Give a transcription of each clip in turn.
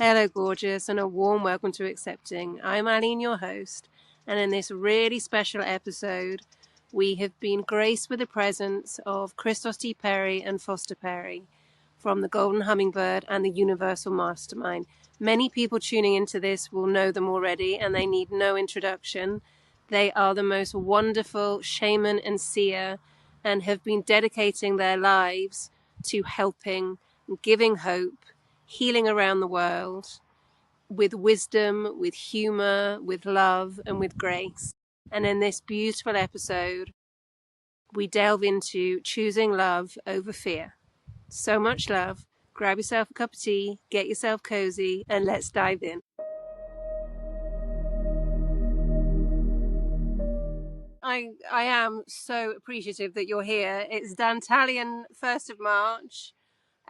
Hello, gorgeous, and a warm welcome to Accepting. I'm Aline, your host, and in this really special episode, we have been graced with the presence of Kristos T. and Foster from the Golden Hummngbird and the Universal Mastermind. Many people tuning into this will know them already, and they need no introduction. They are the most wonderful shaman and seer, and have been dedicating their lives to helping, giving hope, healing around the world with wisdom, with humor, with love, and with grace. And in this beautiful episode, we delve into choosing love over fear. So much love. Grab yourself a cup of tea, get yourself cozy, and let's dive in. I am so appreciative that you're here. It's Dantalian 1st of March.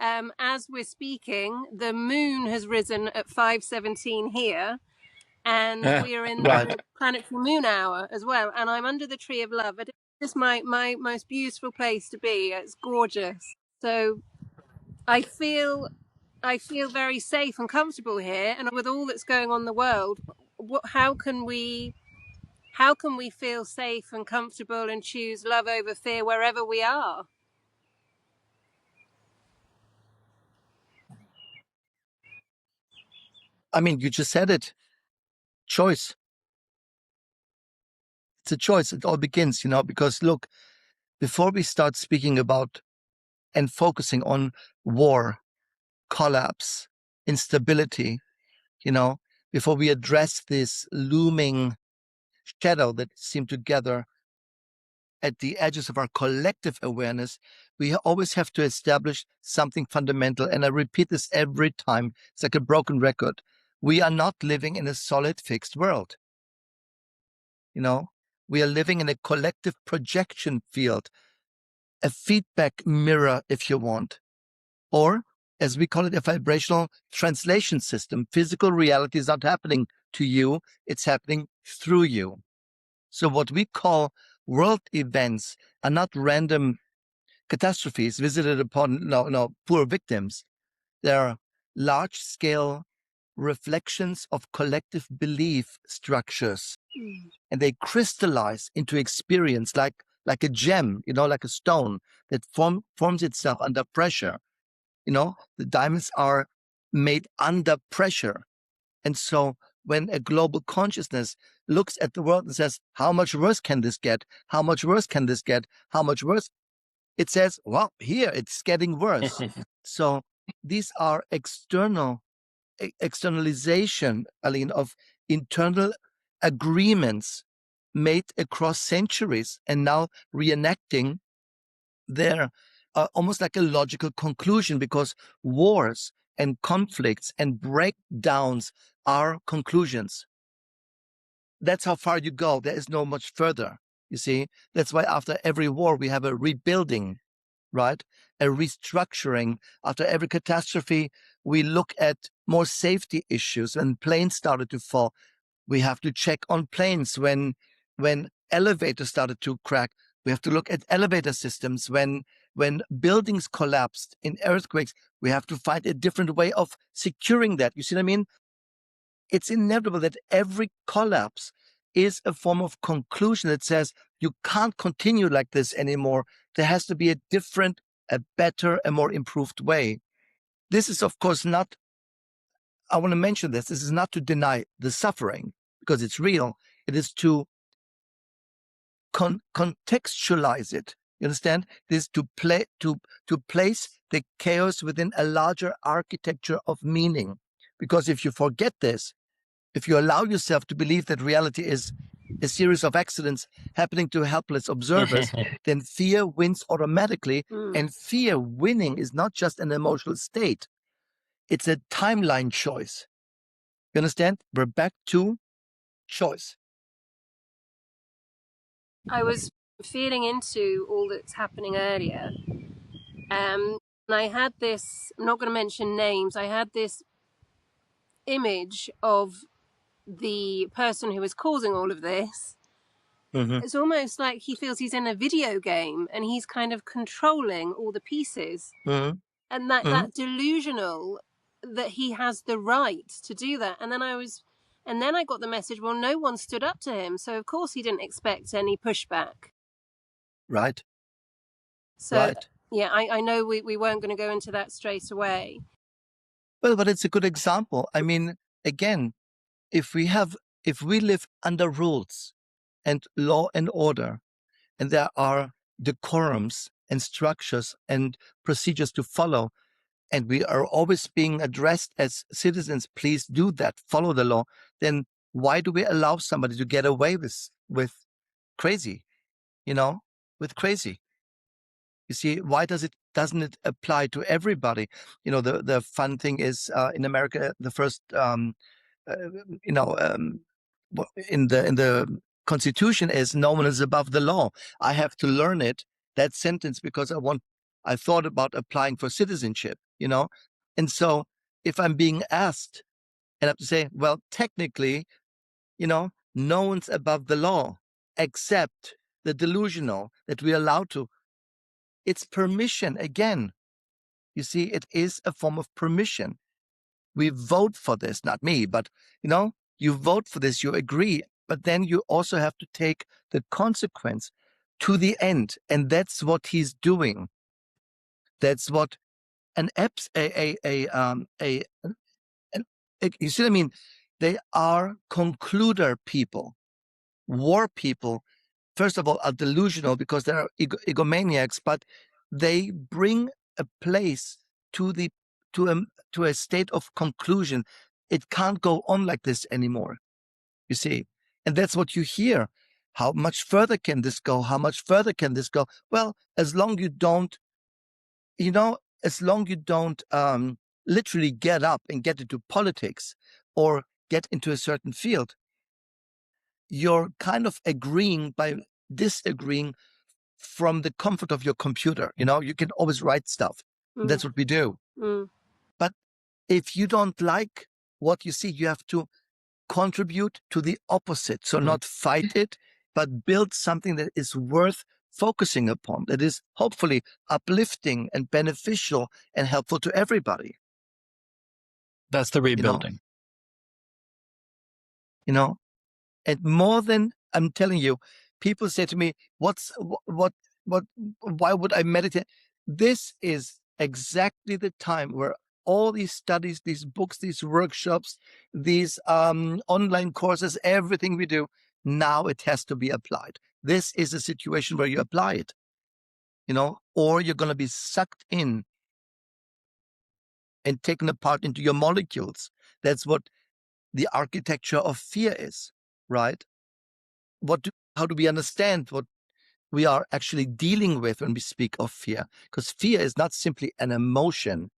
As we're speaking, the moon has risen at 5:17 here, and we are in the planetary moon hour as well. And I'm under the tree of love. It's just my most beautiful place to be. It's gorgeous. So I feel very safe and comfortable here. And with all that's going on in the world, how can we feel safe and comfortable and choose love over fear wherever we are? I mean, you just said it. Choice. It's a choice. It all begins, because look, before we start speaking about and focusing on war, collapse, instability, before we address this looming shadow that seemed to gather at the edges of our collective awareness, we always have to establish something fundamental. And I repeat this every time. It's like a broken record. We are not living in a solid, fixed world. We are living in a collective projection field, a feedback mirror, if you want, or as we call it, a vibrational translation system. Physical reality is not happening to you. It's happening through you. So what we call world events are not random catastrophes visited upon poor victims. They're large-scale reflections of collective belief structures, and they crystallize into experience like a gem, like a stone that forms itself under pressure. The diamonds are made under pressure. And so when a global consciousness looks at the world and says, how much worse can this get? How much worse can this get? How much worse? It says, well, here it's getting worse. So these are externalization, Aline, of internal agreements made across centuries and now reenacting their almost like a logical conclusion, because wars and conflicts and breakdowns are conclusions. That's how far you go. There is no much further. You see, that's why after every war we have a rebuilding, right? A restructuring. After every catastrophe, we look at more safety issues. When planes started to fall, we have to check on planes. When elevators started to crack, we have to look at elevator systems. When buildings collapsed in earthquakes, we have to find a different way of securing that. You see what I mean? It's inevitable that every collapse is a form of conclusion that says you can't continue like this anymore. There has to be a different, a better, a more improved way. This is, of course, not, I want to mention this is not to deny the suffering, because it's real. It is to contextualize it. You understand? This is to place the chaos within a larger architecture of meaning. Because if you forget this, if you allow yourself to believe that reality is a series of accidents happening to helpless observers, then fear wins automatically. And fear winning is not just an emotional state. It's a timeline choice. You understand? We're back to choice. I was feeling into all that's happening earlier. And I had this, I'm not going to mention names, I had this image of the person who is causing all of this. It's almost like he feels he's in a video game and he's kind of controlling all the pieces. And that delusional that he has the right to do that. And then I got the message, well, no one stood up to him, so of course he didn't expect any pushback. Right. So Right. yeah, I know we weren't going to go into that straight away. Well, but it's a good example. I mean, again, if we live under rules and law and order, and there are decorums and structures and procedures to follow, and we are always being addressed as citizens, please do that, follow the law, then why do we allow somebody to get away with crazy, with crazy? You see, why doesn't it apply to everybody? The fun thing is, in America, the first, uh, you know, um, in the Constitution is no one is above the law. I have to learn that sentence because I thought about applying for citizenship, and so if I'm being asked, and I have to say, well, technically, no one's above the law except the delusional that we're allowed to. It's permission again. You see, it is a form of permission. We vote for this, not me, but you vote for this, you agree, but then you also have to take the consequence to the end. And that's what he's doing. That's what an apps, you see what I mean? They are concluder people, war people. First of all, are delusional because they're egomaniacs, but they bring a place to a state of conclusion. It can't go on like this anymore, you see. And that's what you hear. How much further can this go? How much further can this go? Well, as long you don't, literally get up and get into politics or get into a certain field, you're kind of agreeing by disagreeing from the comfort of your computer. You can always write stuff. That's what we do. But if you don't like what you see, you have to contribute to the opposite. So not fight it, but build something that is worth focusing upon, that is hopefully uplifting and beneficial and helpful to everybody. That's the rebuilding. And more than, I'm telling you, people say to me, why would I meditate? This is exactly the time where all these studies, these books, these workshops, these online courses, everything we do, now it has to be applied. This is a situation where you apply it, or you're going to be sucked in and taken apart into your molecules. That's what the architecture of fear is, right? How do we understand what we are actually dealing with when we speak of fear? Because fear is not simply an emotion.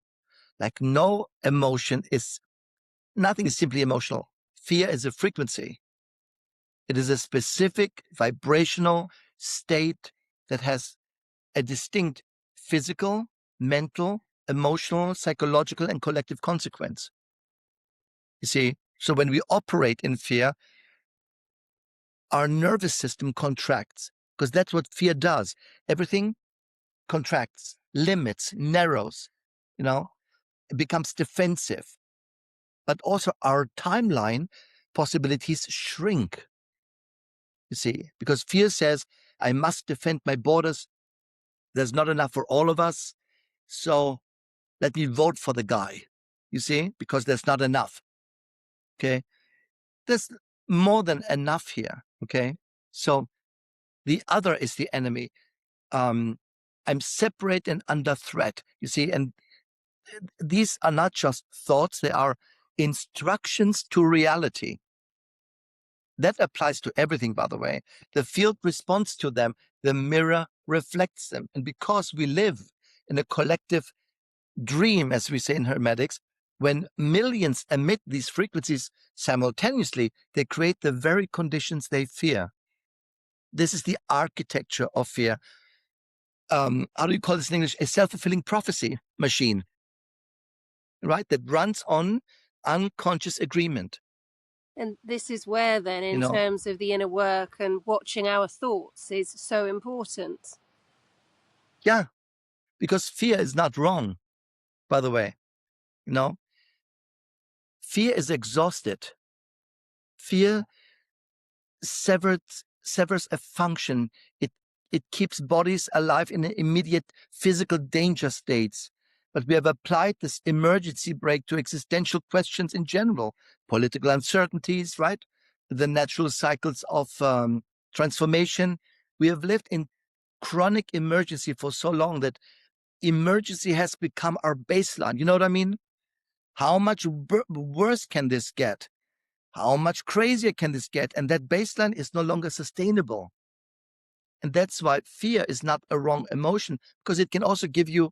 Like nothing is simply emotional. Fear is a frequency. It is a specific vibrational state that has a distinct physical, mental, emotional, psychological, and collective consequence. You see, so when we operate in fear, our nervous system contracts, because that's what fear does. Everything contracts, limits, narrows, it becomes defensive. But also our timeline possibilities shrink, you see, because fear says, I must defend my borders. There's not enough for all of us. So let me vote for the guy, you see, because there's not enough. Okay. There's more than enough here. Okay. So the other is the enemy. I'm separate and under threat, you see, and these are not just thoughts, they are instructions to reality. That applies to everything, by the way. The field responds to them, the mirror reflects them. And because we live in a collective dream, as we say in Hermetics, when millions emit these frequencies simultaneously, they create the very conditions they fear. This is the architecture of fear. How do you call this in English? A self-fulfilling prophecy machine, right? That runs on unconscious agreement. And this is where then, in terms of the inner work and watching our thoughts, is so important. Yeah, because fear is not wrong, by the way. fear is exhausted. Fear severs a function. It keeps bodies alive in immediate physical danger states. But we have applied this emergency brake to existential questions in general, political uncertainties, right? The natural cycles of transformation. We have lived in chronic emergency for so long that emergency has become our baseline. You know what I mean? How much worse can this get? How much crazier can this get? And that baseline is no longer sustainable. And that's why fear is not a wrong emotion, because it can also give you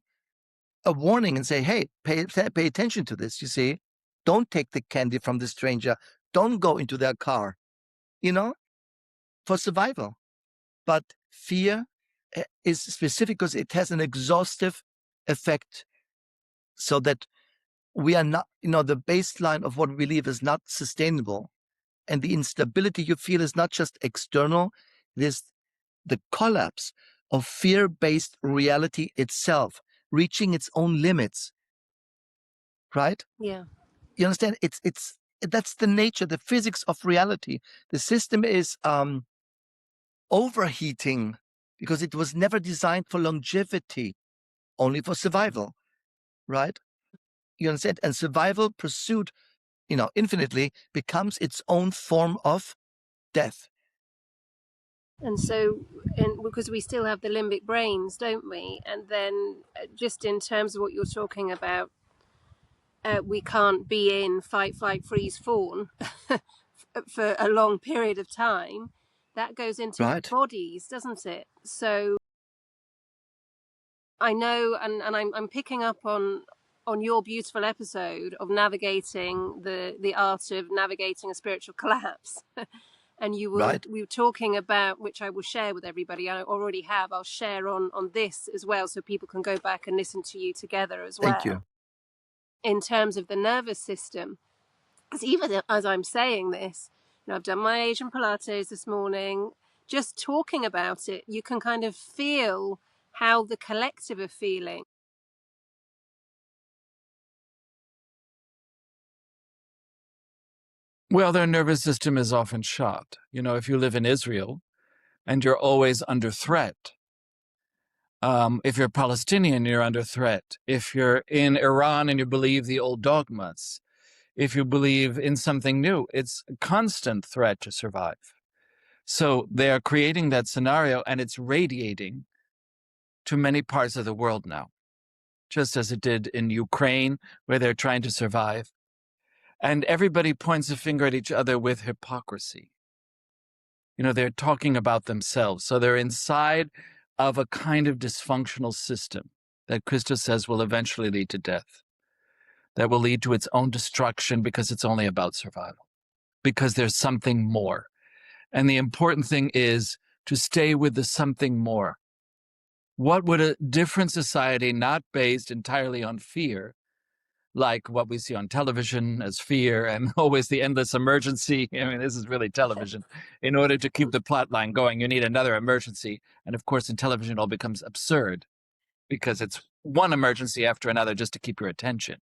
a warning and say, hey, pay attention to this, you see. Don't take the candy from the stranger. Don't go into their car, for survival. But fear is specific because it has an exhaustive effect, so that we are not, the baseline of what we believe is not sustainable. And the instability you feel is not just external, it is the collapse of fear-based reality itself, reaching its own limits. Right? Yeah. You understand? That's the nature, the physics of reality. The system is overheating because it was never designed for longevity, only for survival. Right? You understand? And survival pursued, infinitely, becomes its own form of death. And so, because we still have the limbic brains, don't we? And then just in terms of what you're talking about, we can't be in fight, flight, freeze, fawn for a long period of time. That goes into our bodies, doesn't it? So I know, and I'm picking up on your beautiful episode of navigating the art of navigating a spiritual collapse. And we were talking about, which I will share with everybody. I already have. I'll share on this as well, so people can go back and listen to you together as well. Thank you. In terms of the nervous system, because even as I'm saying this, I've done my Asian Pilates this morning. Just talking about it, you can kind of feel how the collective are feeling. Well, their nervous system is often shot. If you live in Israel and you're always under threat, if you're Palestinian, you're under threat. If you're in Iran and you believe the old dogmas, if you believe in something new, it's a constant threat to survive. So they are creating that scenario, and it's radiating to many parts of the world now, just as it did in Ukraine, where they're trying to survive. And everybody points a finger at each other with hypocrisy. They're talking about themselves. So they're inside of a kind of dysfunctional system that Kristos says will eventually lead to death, that will lead to its own destruction because it's only about survival, because there's something more. And the important thing is to stay with the something more. What would a different society, not based entirely on fear, like what we see on television as fear and always the endless emergency. This is really television. In order to keep the plot line going, you need another emergency. And of course, in television, it all becomes absurd because it's one emergency after another just to keep your attention.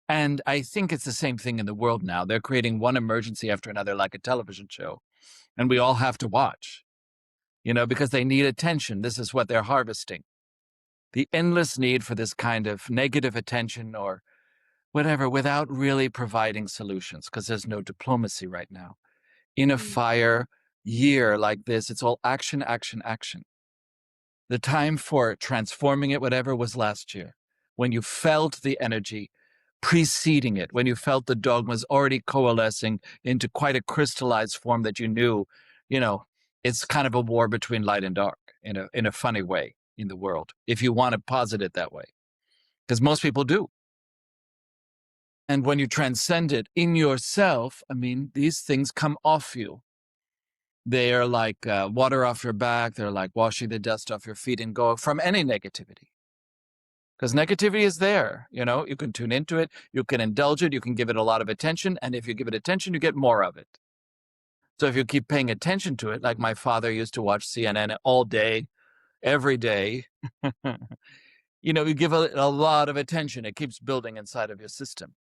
And I think it's the same thing in the world now. They're creating one emergency after another like a television show. And we all have to watch, because they need attention. This is what they're harvesting. The endless need for this kind of negative attention or whatever, without really providing solutions, because there's no diplomacy right now. In a fire year like this, it's all action, action, action. The time for transforming it, whatever, was last year, when you felt the energy preceding it, when you felt the dogmas already coalescing into quite a crystallized form that you knew, it's kind of a war between light and dark in a funny way in the world, if you want to posit it that way, because most people do. And when you transcend it in yourself, these things come off you. They are like water off your back. They're like washing the dust off your feet and go from any negativity. Because negativity is there. You can tune into it. You can indulge it. You can give it a lot of attention. And if you give it attention, you get more of it. So if you keep paying attention to it, like my father used to watch CNN all day, every day, you give it a lot of attention. It keeps building inside of your system.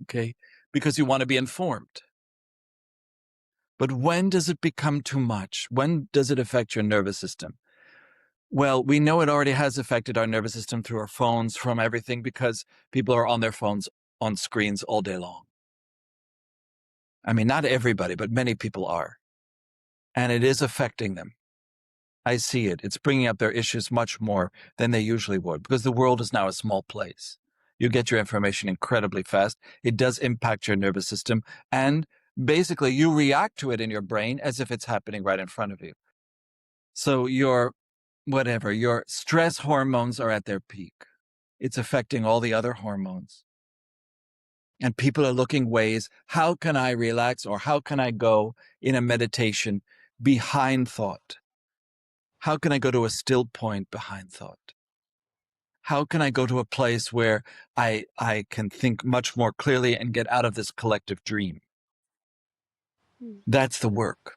okay? Because you want to be informed. But when does it become too much? When does it affect your nervous system? Well, we know it already has affected our nervous system through our phones, from everything, because people are on their phones, on screens all day long. I mean, not everybody, but many people are. And it is affecting them. I see it. It's bringing up their issues much more than they usually would, because the world is now a small place. You get your information incredibly fast. It does impact your nervous system. And basically, you react to it in your brain as if it's happening right in front of you. So your stress hormones are at their peak. It's affecting all the other hormones. And people are looking ways, how can I relax, or how can I go in a meditation behind thought? How can I go to a still point behind thought? How can I go to a place where I can think much more clearly and get out of this collective dream? That's the work.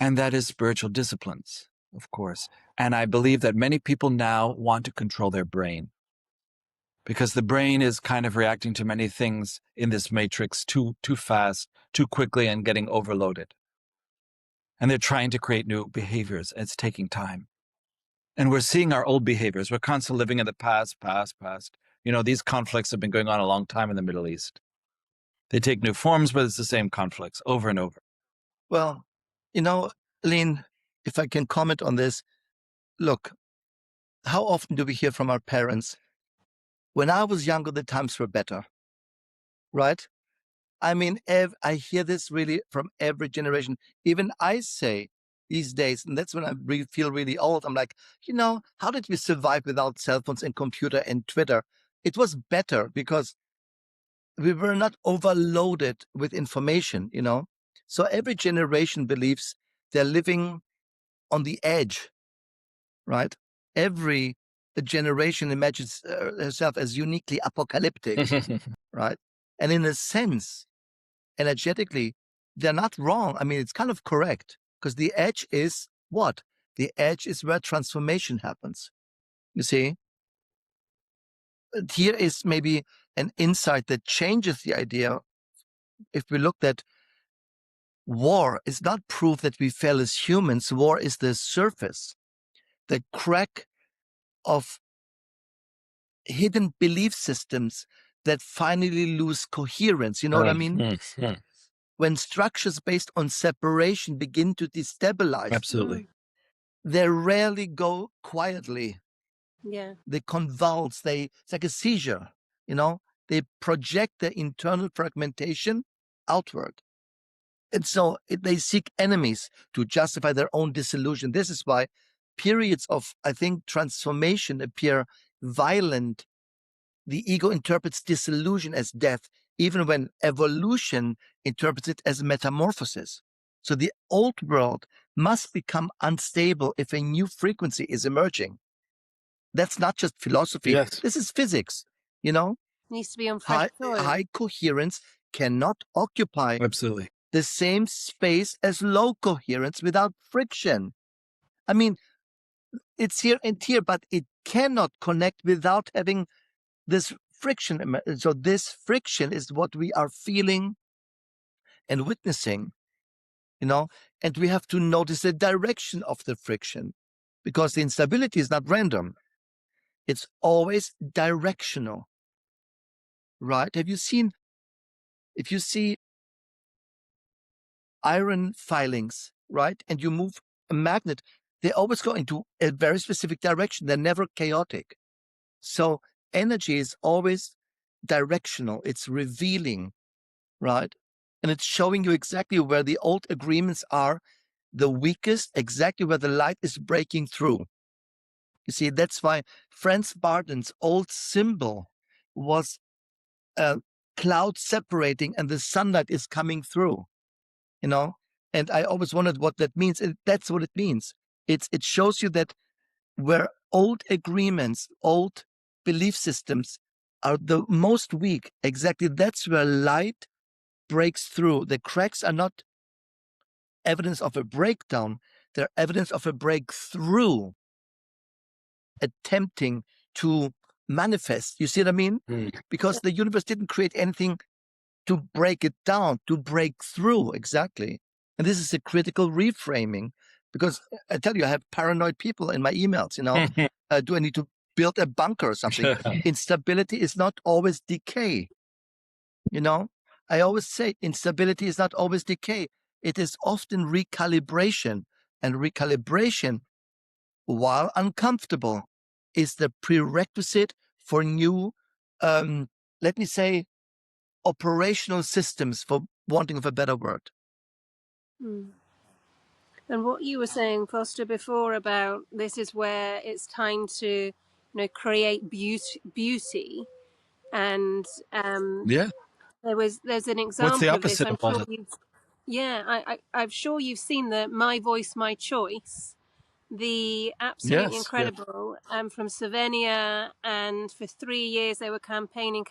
And that is spiritual disciplines, of course. And I believe that many people now want to control their brain, because the brain is kind of reacting to many things in this matrix too fast, too quickly, and getting overloaded. And they're trying to create new behaviors. It's taking time. And we're seeing our old behaviors. We're constantly living in the past. You know, these conflicts have been going on a long time in the Middle East. They take new forms, but it's the same conflicts over and over. Well, you know, Lynn, if I can comment on this, look, how often do we hear from our parents, when I was younger, the times were better, right? I mean, I hear this really from every generation. Even I say these days, and that's when I feel really old. I'm like, you know, how did we survive without cell phones and computer and Twitter? It was better because we were not overloaded with information, you know? So every generation believes they're living on the edge, right? Every generation imagines herself as uniquely apocalyptic, right? And in a sense, energetically, they're not wrong. I mean, it's kind of correct, because the edge is what? The edge is where transformation happens. You see? Here is maybe an insight that changes the idea. If we looked at war, is not proof that we fail as humans. War is the surface, the crack of hidden belief systems that finally lose coherence. You know what I mean? When structures based on separation begin to destabilize, Absolutely. they rarely go quietly. Yeah. They convulse. It's like a seizure, you know? They project their internal fragmentation outward. And so they seek enemies to justify their own disillusion. This is why periods of, I think, transformation appear violent. The ego interprets disillusion as death, even when evolution interprets it as metamorphosis. So the old world must become unstable if a new frequency is emerging. That's not just philosophy. Yes. This is physics, you know? Needs to be on fresh soil. High coherence cannot occupy Absolutely. the same space as low coherence without friction. I mean, it's here and here, but it cannot connect without having this friction. So this friction is what we are feeling and witnessing, you know, and we have to notice the direction of the friction, because the instability is not random. It's always directional, right? If you see iron filings, right, and you move a magnet, they always go into a very specific direction. They're never chaotic. So energy is always directional. It's revealing, right? And it's showing you exactly where the old agreements are the weakest, exactly where the light is breaking through. You see, that's why Franz Barton's old symbol was a cloud separating and the sunlight is coming through, you know? And I always wondered what that means. And that's what it means. It shows you that where old agreements, old belief systems are the most weak, exactly that's where light breaks through. The cracks are not evidence of a breakdown, they're evidence of a breakthrough, attempting to manifest. You see what I mean? Because the universe didn't create anything to break it down, to break through. Exactly. And this is a critical reframing, because I tell you, I have paranoid people in my emails, do I need to build a bunker or something? Instability is not always decay. I always say instability is not always decay. It is often recalibration, and recalibration, while uncomfortable, is the prerequisite for new, let me say, operational systems, for wanting of a better word. And what you were saying, Foster, before about this is where it's time to, create beauty. And Yeah. there's an What's the example of this. opposite of all that? I'm sure you've seen the My Voice, My Choice, the absolutely Yes. incredible from Slovenia, and for 3 years they were campaigning,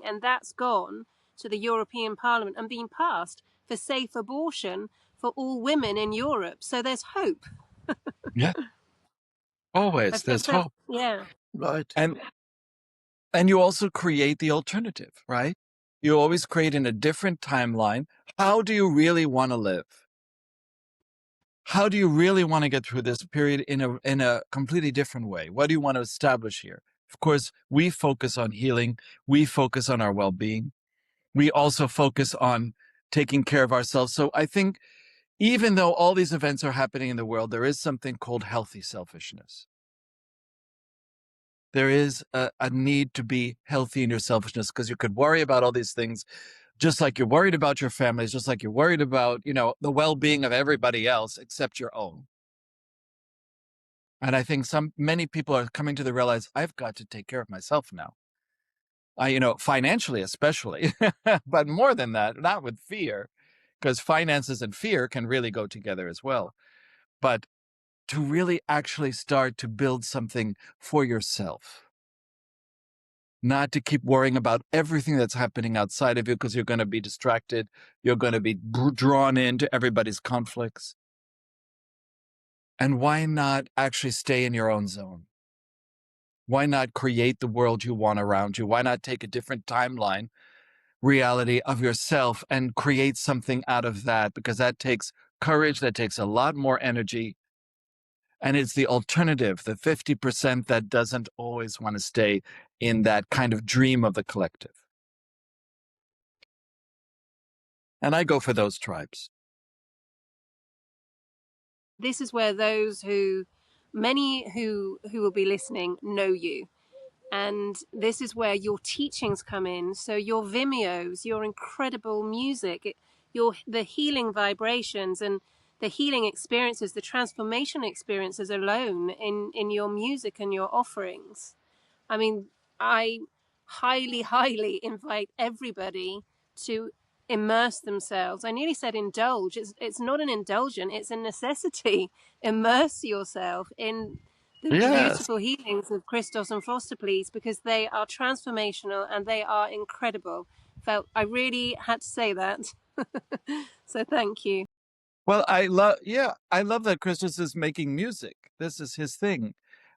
and that's gone to the European Parliament and been passed for safe abortion for all women in Europe. So there's hope. Yeah. Always there's hope. Yeah. Right. And you also create the alternative, right? You always create in a different timeline. How do you really want to live? How do you really want to get through this period in a completely different way? What do you want to establish here? Of course, we focus on healing. We focus on our well-being. We also focus on taking care of ourselves. So I think even though all these events are happening in the world, there is something called healthy selfishness. There is a need to be healthy in your selfishness, because you could worry about all these things, just like you're worried about your families, just like you're worried about, the well-being of everybody else except your own. And I think many people are coming to realize, I've got to take care of myself now. Financially especially, but more than that, not with fear, because finances and fear can really go together as well. But to really actually start to build something for yourself. Not to keep worrying about everything that's happening outside of you, because you're going to be distracted. You're going to be drawn into everybody's conflicts. And why not actually stay in your own zone? Why not create the world you want around you? Why not take a different timeline, reality of yourself, and create something out of that? Because that takes courage, that takes a lot more energy. And it's the alternative, the 50% that doesn't always want to stay in that kind of dream of the collective. And I go for those tribes. This is where many who will be listening know you. And this is where your teachings come in. So your Vimeos, your incredible music, the healing vibrations and the healing experiences, the transformation experiences alone in your music and your offerings. I mean, I highly, highly invite everybody to immerse themselves. I nearly said indulge. It's not an indulgence, it's a necessity. Immerse yourself in the beautiful healings of Kristos and Foster, please, because they are transformational and they are incredible. I really had to say that. So thank you. Well, I love that Kristos is making music. This is his thing.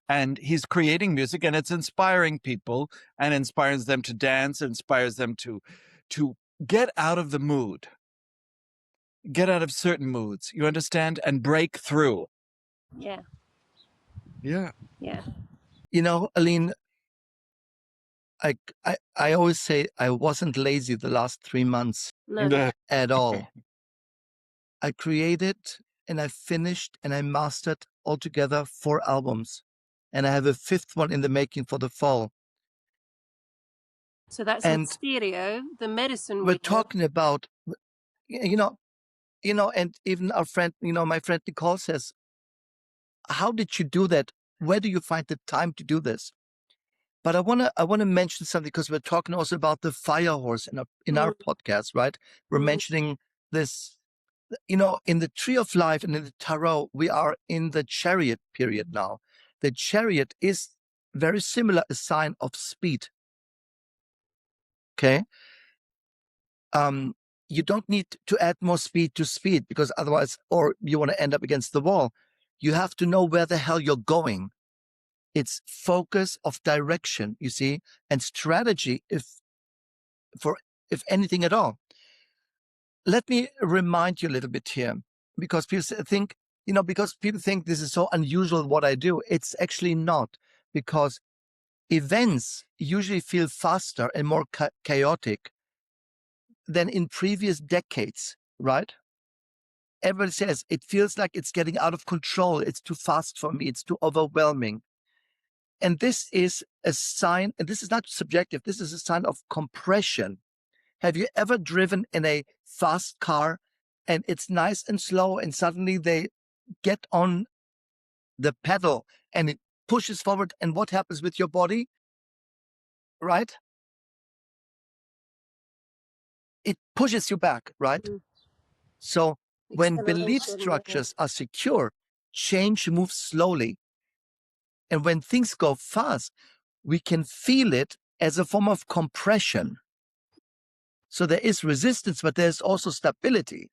And he's creating music, and it's inspiring people, and inspires them to dance, inspires them to get out of the mood, get out of certain moods, you understand, and break through. Yeah. Yeah. Yeah. Aline, I always say I wasn't lazy the last 3 months at all. I created and I finished and I mastered altogether 4 albums. And I have a 5th one in the making for the fall. So that's stereo, the medicine we're talking about, and even our friend, my friend Nicole says, how did you do that? Where do you find the time to do this? But I wanna mention something, because we're talking also about the fire horse in our podcast, right? We're mentioning this, in the Tree of Life and in the Tarot, we are in the Chariot period now. The Chariot is very similar, a sign of speed. Okay. You don't need to add more speed to speed, because otherwise, or you want to end up against the wall. You have to know where the hell you're going. It's focus of direction, you see, and strategy, if anything at all. Let me remind you a little bit here, because people think, because people think this is so unusual what I do. It's actually not, because events usually feel faster and more chaotic than in previous decades, right? Everybody says it feels like it's getting out of control. It's too fast for me. It's too overwhelming. And this is a sign, and this is not subjective, this is a sign of compression. Have you ever driven in a fast car and it's nice and slow, and suddenly they get on the pedal and it pushes forward, and what happens with your body? Right? It pushes you back, right? So when belief structures are secure, change moves slowly. And when things go fast, we can feel it as a form of compression. So there is resistance, but there's also stability.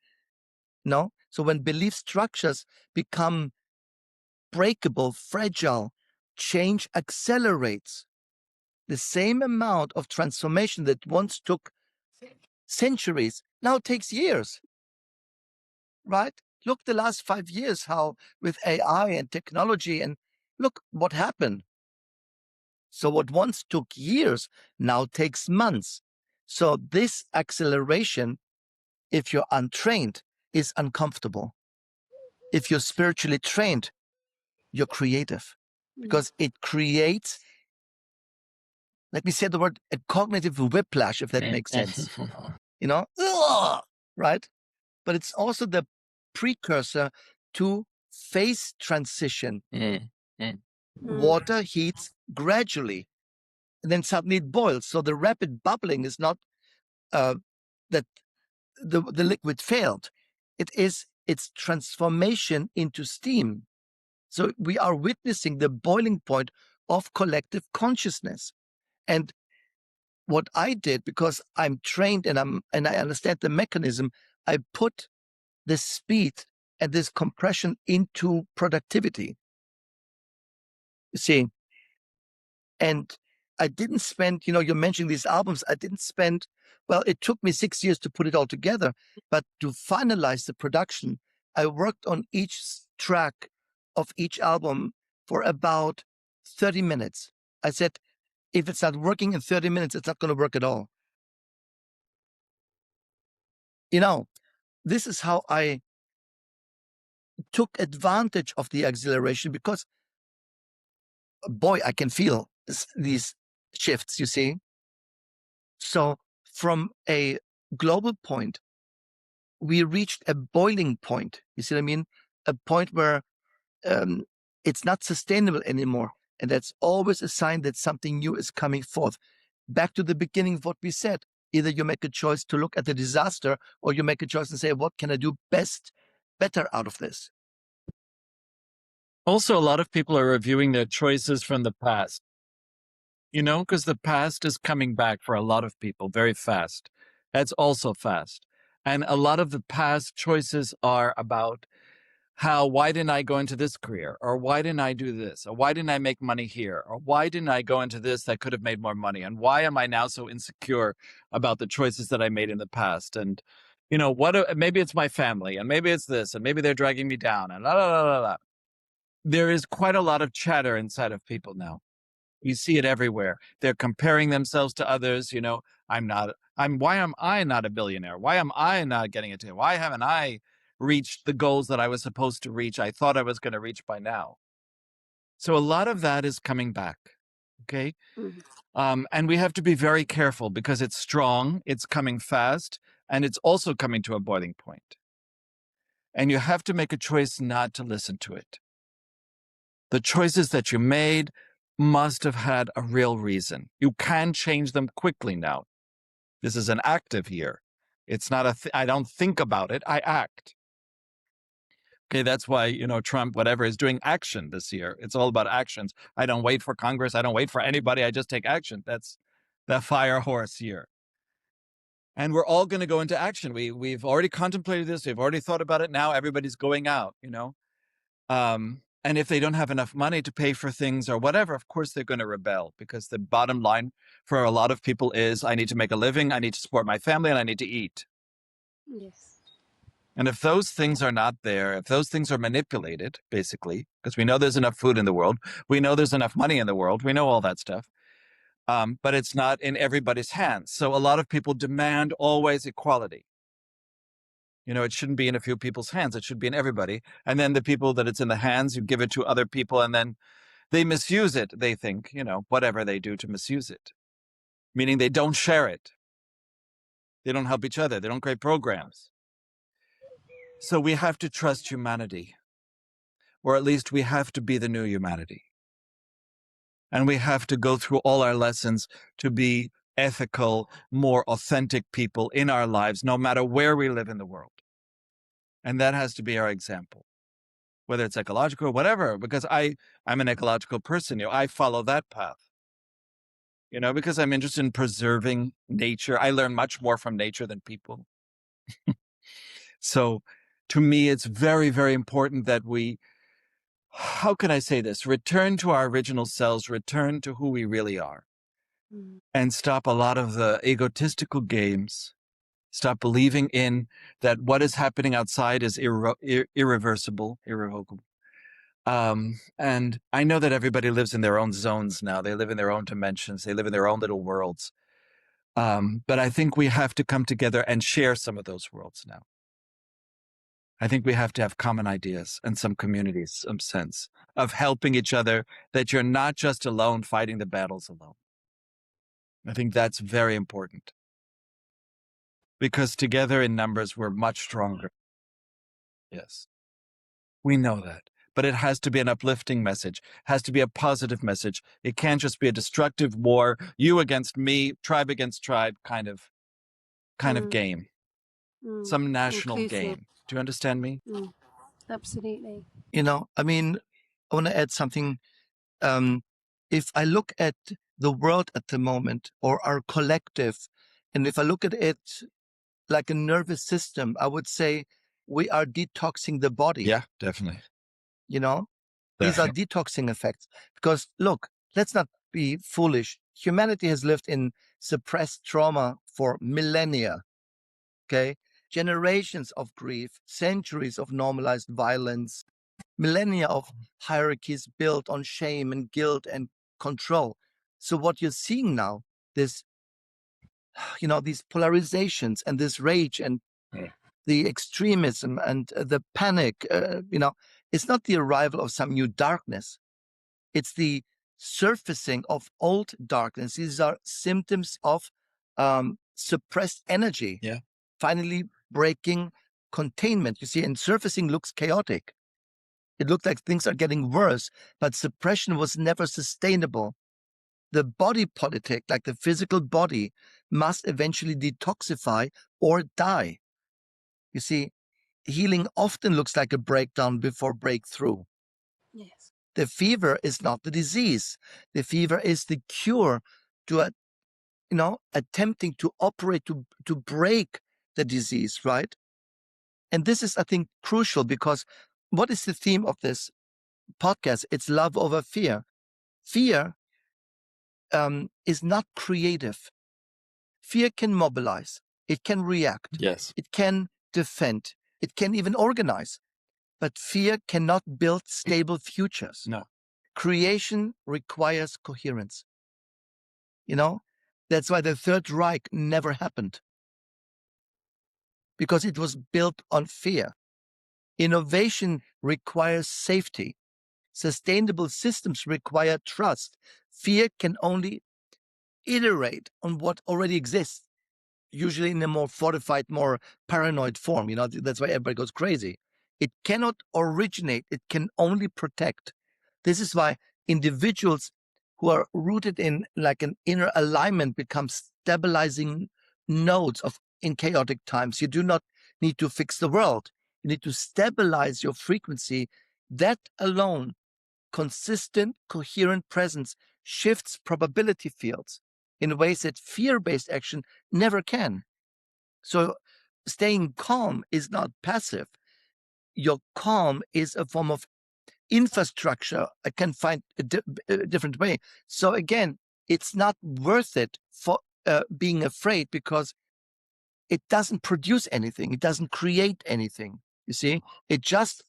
No? So when belief structures become breakable, fragile, change accelerates. The same amount of transformation that once took centuries now takes years, right? Look the last 5 years, how with AI and technology, and look what happened. So what once took years now takes months. So this acceleration, if you're untrained, is uncomfortable. If you're spiritually trained, you're creative, because it creates, let me say the word, a cognitive whiplash, if that makes sense. Right? But it's also the precursor to phase transition. Water heats gradually, and then suddenly it boils. So the rapid bubbling is not that the liquid failed. It's transformation into steam. So we are witnessing the boiling point of collective consciousness. And what I did, because I'm trained and I understand the mechanism, I put this speed and this compression into productivity. You see, and I didn't spend, you're mentioning these albums. I didn't spend, well, it took me 6 years to put it all together, but to finalize the production, I worked on each track of each album for about 30 minutes. I said, if it's not working in 30 minutes, it's not going to work at all. This is how I took advantage of the acceleration, because, boy, I can feel these shifts, you see. So from a global point, we reached a boiling point. You see what I mean? A point where it's not sustainable anymore. And that's always a sign that something new is coming forth. Back to the beginning of what we said. Either you make a choice to look at the disaster, or you make a choice and say, what can I do better out of this? Also, a lot of people are reviewing their choices from the past, because the past is coming back for a lot of people very fast. That's also fast. And a lot of the past choices are about why didn't I go into this career? Or why didn't I do this? Or why didn't I make money here? Or why didn't I go into this that could have made more money? And why am I now so insecure about the choices that I made in the past? And, maybe it's my family, and maybe it's this, and maybe they're dragging me down, and la, la, la, la, la. There is quite a lot of chatter inside of people now. You see it everywhere. They're comparing themselves to others. Why am I not a billionaire? Why am I not getting it? Why haven't I reached the goals that I was supposed to reach? I thought I was going to reach by now. So a lot of that is coming back. Okay. And we have to be very careful, because it's strong, it's coming fast, and it's also coming to a boiling point. And you have to make a choice not to listen to it. The choices that you made must have had a real reason. You can change them quickly now. This is an active year. It's not I don't think about it, I act. Okay, that's why, Trump, whatever, is doing action this year. It's all about actions. I don't wait for Congress. I don't wait for anybody. I just take action. That's the fire horse year. And we're all going to go into action. We've already contemplated this. We've already thought about it. Now everybody's going out, And if they don't have enough money to pay for things or whatever, of course they're going to rebel, because the bottom line for a lot of people is, I need to make a living, I need to support my family, and I need to eat. Yes. And if those things are not there, if those things are manipulated, basically, because we know there's enough food in the world, we know there's enough money in the world, we know all that stuff, but it's not in everybody's hands. So a lot of people demand always equality. You know, it shouldn't be in a few people's hands. It should be in everybody. And then the people that it's in the hands, you give it to other people, and then they misuse it, they think, you know, whatever they do to misuse it. Meaning they don't share it. They don't help each other. They don't create programs. So we have to trust humanity. Or at least we have to be the new humanity. And we have to go through all our lessons to be ethical, more authentic people in our lives, no matter where we live in the world. And that has to be our example, whether it's ecological or whatever, because I'm an ecological person. You know, I follow that path, you know, because I'm interested in preserving nature. I learn much more from nature than people. So to me, it's very, very important that we, how can I say this? Return to our original selves, return to who we really are, and stop a lot of the egotistical games. Stop believing in that what is happening outside is irreversible, irrevocable. And I know that everybody lives in their own zones now. They live in their own dimensions. They live in their own little worlds. But I think we have to come together and share some of those worlds now. I think we have to have common ideas and some communities, some sense of helping each other, that you're not just alone fighting the battles alone. I think that's very important, because together in numbers, we're much stronger. Yes, we know that. But it has to be an uplifting message, has to be a positive message. It can't just be a destructive war, you against me, tribe against tribe kind of game, some national Inclusive. game. Do you understand me? Absolutely. You know, I mean, I want to add something. If I look at the world at the moment, or our collective, and if I look at it like a nervous system, I would say we are detoxing the body. Yeah, definitely. You know, these are detoxing effects. Because look, let's not be foolish. Humanity has lived in suppressed trauma for millennia. Okay. Generations of grief, centuries of normalized violence, millennia of hierarchies built on shame and guilt and control. So what you're seeing now, this, you know, these polarizations and this rage and the extremism and the panic, you know, it's not the arrival of some new darkness. It's the surfacing of old darkness. These are symptoms of suppressed energy. Yeah. Finally breaking containment. You see, and surfacing looks chaotic. It looks like things are getting worse, but suppression was never sustainable. The body politic, like the physical body, must eventually detoxify or die. You see, healing often looks like a breakdown before breakthrough. Yes. The fever is not the disease. The fever is the cure to, attempting to operate to break the disease, right? And this is, I think, crucial, because what is the theme of this podcast? It's love over fear. Fear is not creative. Fear can mobilize. It can react. Yes. It can defend. It can even organize. But fear cannot build stable futures. No. Creation requires coherence. You know, that's why the Third Reich never happened, because it was built on fear. Innovation requires safety. Sustainable systems require trust. Fear can only iterate on what already exists, usually in a more fortified, more paranoid form. You know, that's why everybody goes crazy. It cannot originate. It can only protect. This is why individuals who are rooted in like an inner alignment become stabilizing nodes in chaotic times. You do not need to fix the world. You need to stabilize your frequency. That alone, consistent, coherent presence, shifts probability fields in ways that fear-based action never can. So staying calm is not passive. Your calm is a form of infrastructure, I can find a different way. So again, it's not worth it for being afraid, because it doesn't produce anything. It doesn't create anything. You see, it just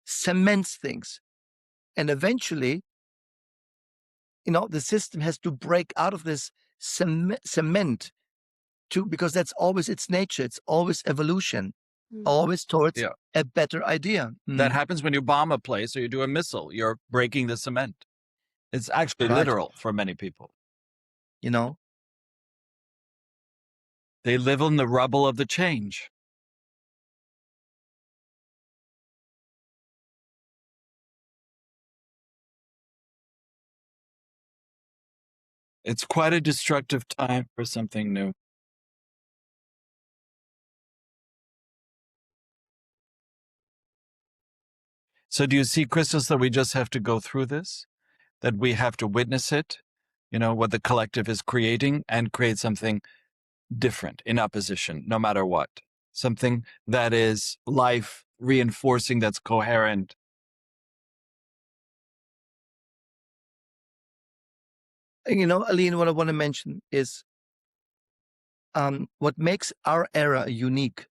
cements things. And eventually, the system has to break out of this cement because that's always its nature. It's always evolution, always towards a better idea. That happens when you bomb a place or you do a missile. You're breaking the cement. It's actually literal for many people. They live in the rubble of the change. It's quite a destructive time for something new. So do you see, Kristos, that we just have to go through this? That we have to witness it, what the collective is creating, and create something different in opposition, no matter what. Something that is life reinforcing, that's coherent. Aline, what I want to mention is what makes our era unique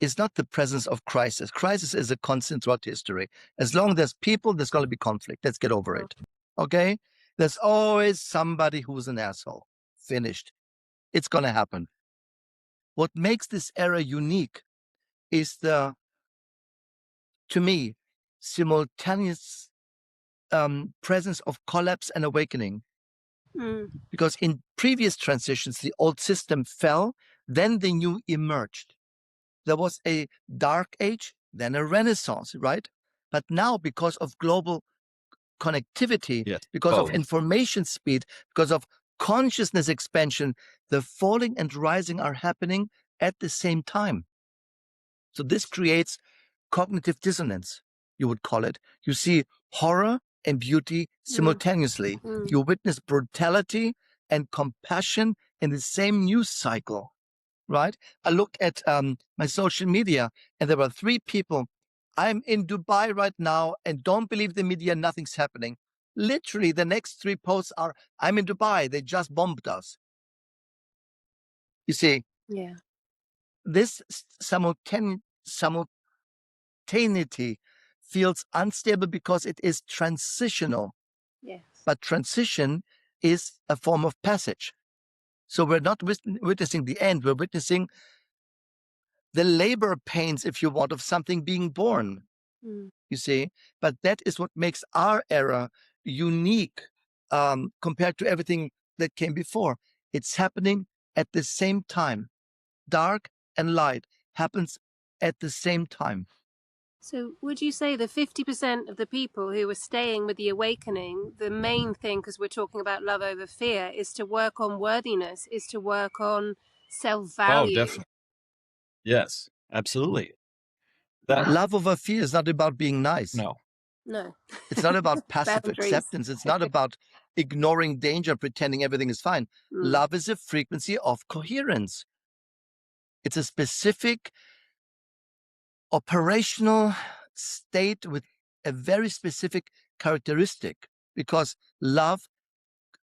is not the presence of crisis. Crisis is a constant throughout history. As long as there's people, there's going to be conflict. Let's get over it. Okay? There's always somebody who's an asshole. Finished. It's going to happen. What makes this era unique is to me, simultaneous presence of collapse and awakening. Because in previous transitions, the old system fell, then the new emerged. There was a dark age, then a renaissance, right? But now, because of global connectivity, because of information speed, because of consciousness expansion, the falling and rising are happening at the same time. So this creates cognitive dissonance, you would call it. You see horror and beauty simultaneously. You witness brutality and compassion in the same news cycle, right? I look at my social media, and there were 3 people. I'm in Dubai right now, and don't believe the media, nothing's happening. Literally, the next 3 posts are, I'm in Dubai, they just bombed us. You see, this simultaneity feels unstable because it is transitional. Yes. But transition is a form of passage. So we're not witnessing the end, we're witnessing the labor pains, if you want, of something being born, you see. But that is what makes our era unique compared to everything that came before. It's happening at the same time. Dark and light happens at the same time. So would you say the 50% of the people who are staying with the awakening, the main thing, because we're talking about love over fear, is to work on worthiness, is to work on self-value? Oh, definitely. Yes, absolutely. Love over fear is not about being nice. No. It's not about passive acceptance. It's not about ignoring danger, pretending everything is fine. Love is a frequency of coherence. It's a specific operational state with a very specific characteristic, because love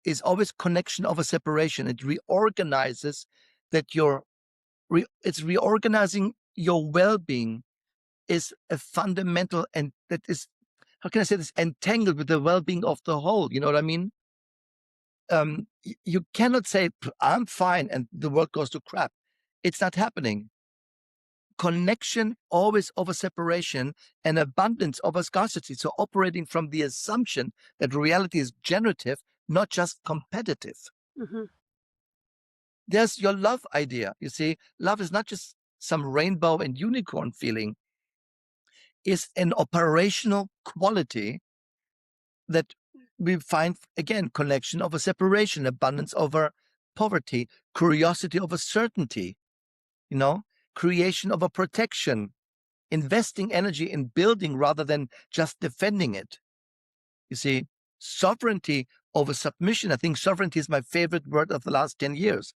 is always connection over separation. It reorganizes that it's reorganizing your well-being is a fundamental, and that is, how can I say this, entangled with the well-being of the whole. You know what I mean? You cannot say, I'm fine, and the world goes to crap. It's not happening. Connection always over separation, and abundance over scarcity. So operating from the assumption that reality is generative, not just competitive. There's your love idea. You see, love is not just some rainbow and unicorn feeling. It's an operational quality that we find, again, connection over separation, abundance over poverty, curiosity over certainty, creation over protection, investing energy in building rather than just defending it. You see, sovereignty over submission. I think sovereignty is my favorite word of the last 10 years.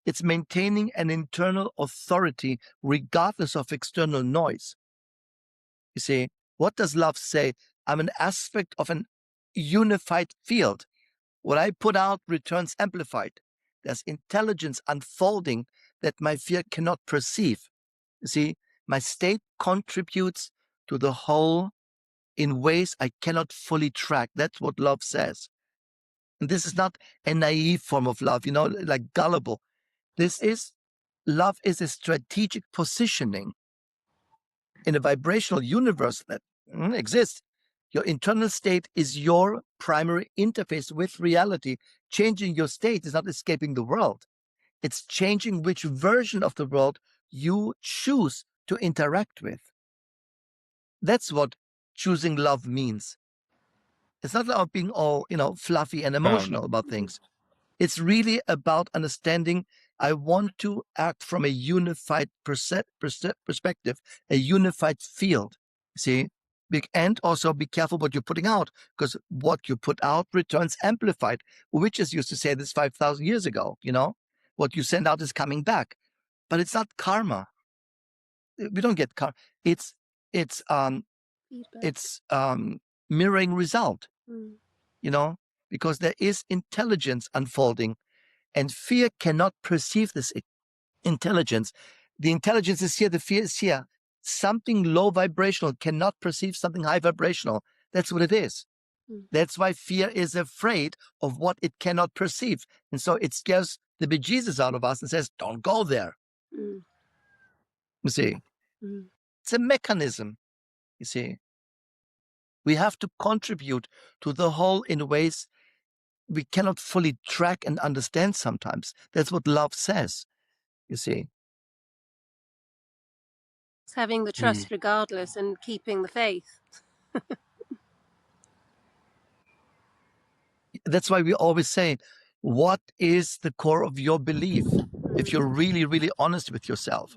It's maintaining an internal authority regardless of external noise. You see, What does love say? I'm an aspect of an unified field. What I put out returns amplified. There's intelligence unfolding that my fear cannot perceive. You see, my state contributes to the whole in ways I cannot fully track. That's what love says. And this is not a naive form of love, like gullible. Love is a strategic positioning in a vibrational universe that exists. Your internal state is your primary interface with reality. Changing your state is not escaping the world. It's changing which version of the world you choose to interact with. That's what choosing love means. It's not about being all, fluffy and emotional about things. It's really about understanding I want to act from a unified perspective, a unified field. See? And also be careful what you're putting out, because what you put out returns amplified. Witches used to say this 5,000 years ago, What you send out is coming back. But it's not karma. We don't get karma. It's mirroring result, because there is intelligence unfolding, and fear cannot perceive this intelligence. The intelligence is here, the fear is here. Something low vibrational cannot perceive something high vibrational. That's what it is. That's why fear is afraid of what it cannot perceive. And so it scares the bejesus out of us and says, don't go there. You see, it's a mechanism. You see, we have to contribute to the whole in ways we cannot fully track and understand sometimes. That's what love says, you see. It's having the trust regardless and keeping the faith. That's why we always say, what is the core of your belief? If you're really, really honest with yourself.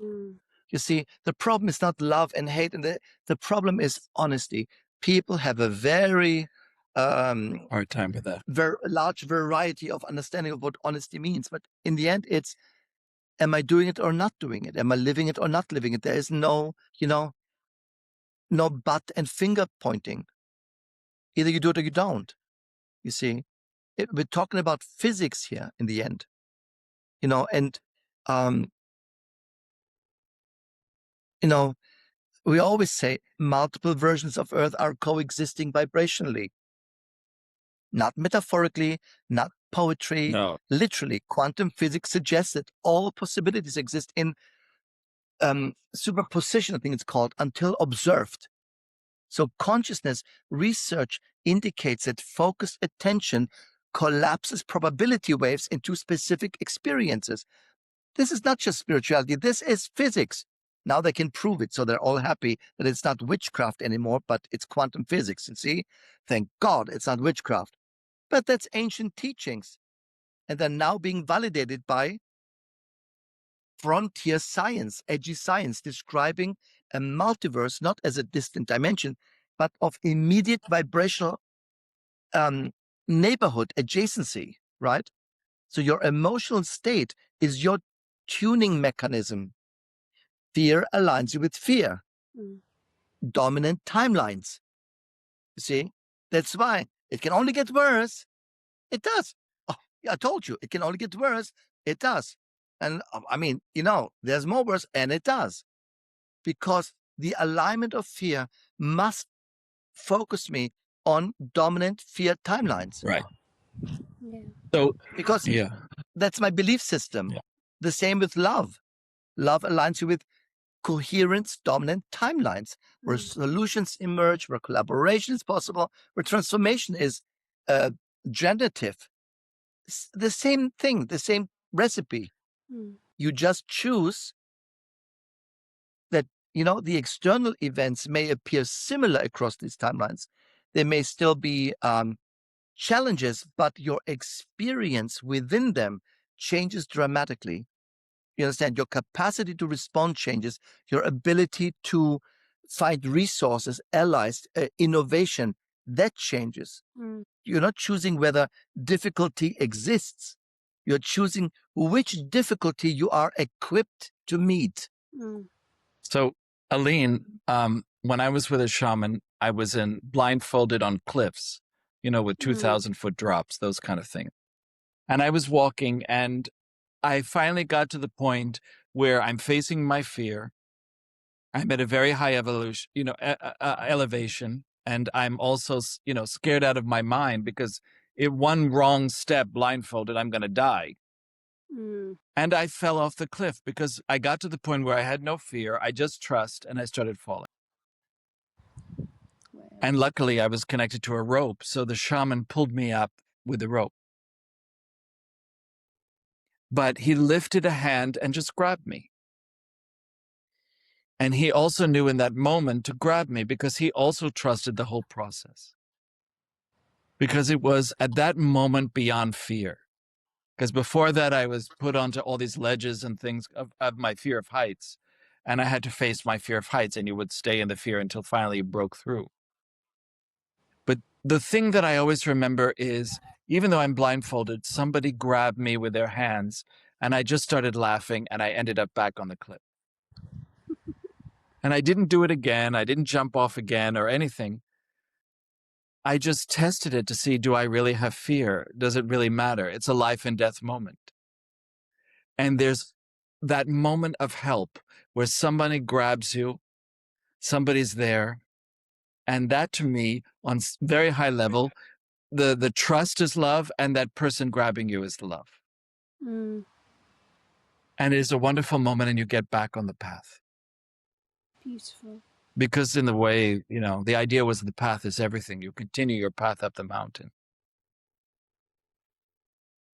You see, the problem is not love and hate, and the problem is honesty. People have a very hard time with that. Very large variety of understanding of what honesty means. But in the end, it's, am I doing it or not doing it? Am I living it or not living it? There is no, no butt and finger pointing. Either you do it or you don't. You see, we're talking about physics here in the end, and, we always say multiple versions of Earth are coexisting vibrationally, not metaphorically, not poetry, literally. Quantum physics suggests that all possibilities exist in superposition, I think it's called, until observed. So consciousness research indicates that focused attention collapses probability waves into specific experiences. This is not just spirituality, this is physics. Now they can prove it, so they're all happy that it's not witchcraft anymore, but it's quantum physics. You see? Thank God it's not witchcraft. But that's ancient teachings. And they're now being validated by frontier science, edgy science, describing a multiverse not as a distant dimension, but of immediate vibrational neighborhood, adjacency, right? So your emotional state is your tuning mechanism. Fear aligns you with fear. Dominant timelines. You see? That's why it can only get worse. It does. Oh, I told you, it can only get worse. It does. And I mean, there's more worse, and it does. Because the alignment of fear must focus me on dominant fear timelines. Right. Yeah. So, because that's my belief system. Yeah. The same with love. Love aligns you with coherence, dominant timelines, where solutions emerge, where collaboration is possible, where transformation is generative. The same thing, the same recipe. You just choose that, the external events may appear similar across these timelines. There may still be challenges, but your experience within them changes dramatically. You understand? Your capacity to respond changes, your ability to find resources, allies, innovation, that changes. You're not choosing whether difficulty exists. You're choosing which difficulty you are equipped to meet. So, Aline, when I was with a shaman, I was blindfolded on cliffs, with 2,000-foot drops, those kind of things. And I was walking, and I finally got to the point where I'm facing my fear. I'm at a very high elevation, and I'm also, scared out of my mind because if one wrong step blindfolded, I'm going to die. And I fell off the cliff because I got to the point where I had no fear. I just trust, and I started falling. Wow. And luckily, I was connected to a rope, so the shaman pulled me up with the rope. But he lifted a hand and just grabbed me. And he also knew in that moment to grab me because he also trusted the whole process. Because it was at that moment beyond fear. Because before that, I was put onto all these ledges and things of my fear of heights. And I had to face my fear of heights, and you would stay in the fear until finally you broke through. But the thing that I always remember is, even though I'm blindfolded, somebody grabbed me with their hands, and I just started laughing, and I ended up back on the cliff. And I didn't do it again. I didn't jump off again or anything. I just tested it to see, do I really have fear? Does it really matter? It's a life and death moment. And there's that moment of help where somebody grabs you, somebody's there. And that, to me, on very high level, the trust is love, and that person grabbing you is the love. And it is a wonderful moment, and you get back on the path. Beautiful. Because in the way, the idea was the path is everything. You continue your path up the mountain.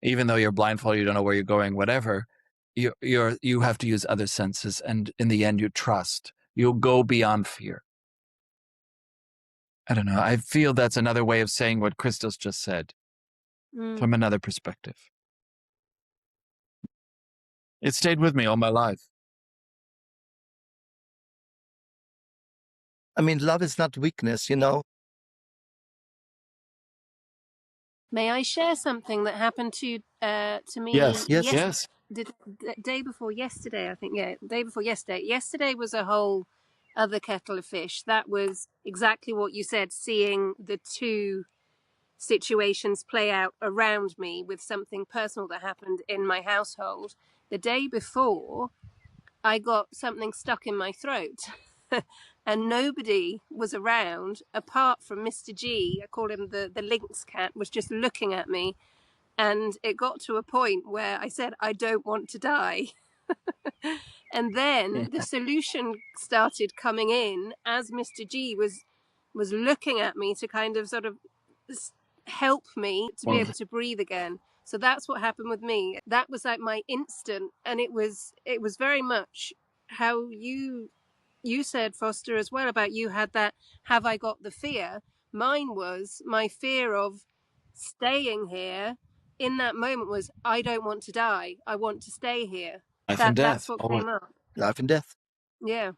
Even though you're blindfolded, you don't know where you're going, whatever, you have to use other senses. And in the end, you trust. You'll go beyond fear. I don't know. I feel that's another way of saying what Kristos just said from another perspective. It stayed with me all my life. I mean, love is not weakness, May I share something that happened to me? Yes. The day before yesterday, I think. Yeah, the day before yesterday. Yesterday was a whole other kettle of fish. That was exactly what you said, seeing the two situations play out around me with something personal that happened in my household. The day before, I got something stuck in my throat. And nobody was around apart from Mr. G, I call him the lynx cat, was just looking at me. And it got to a point where I said, I don't want to die. And then the solution started coming in as Mr. G was looking at me to kind of sort of help me to be able to breathe again. So that's what happened with me. That was like my instant. And it was very much how you said, Foster, as well, about you had that, have I got the fear? Mine was my fear of staying here in that moment was, I don't want to die. I want to stay here. Life and death. That's what came up. Life and death. Yeah.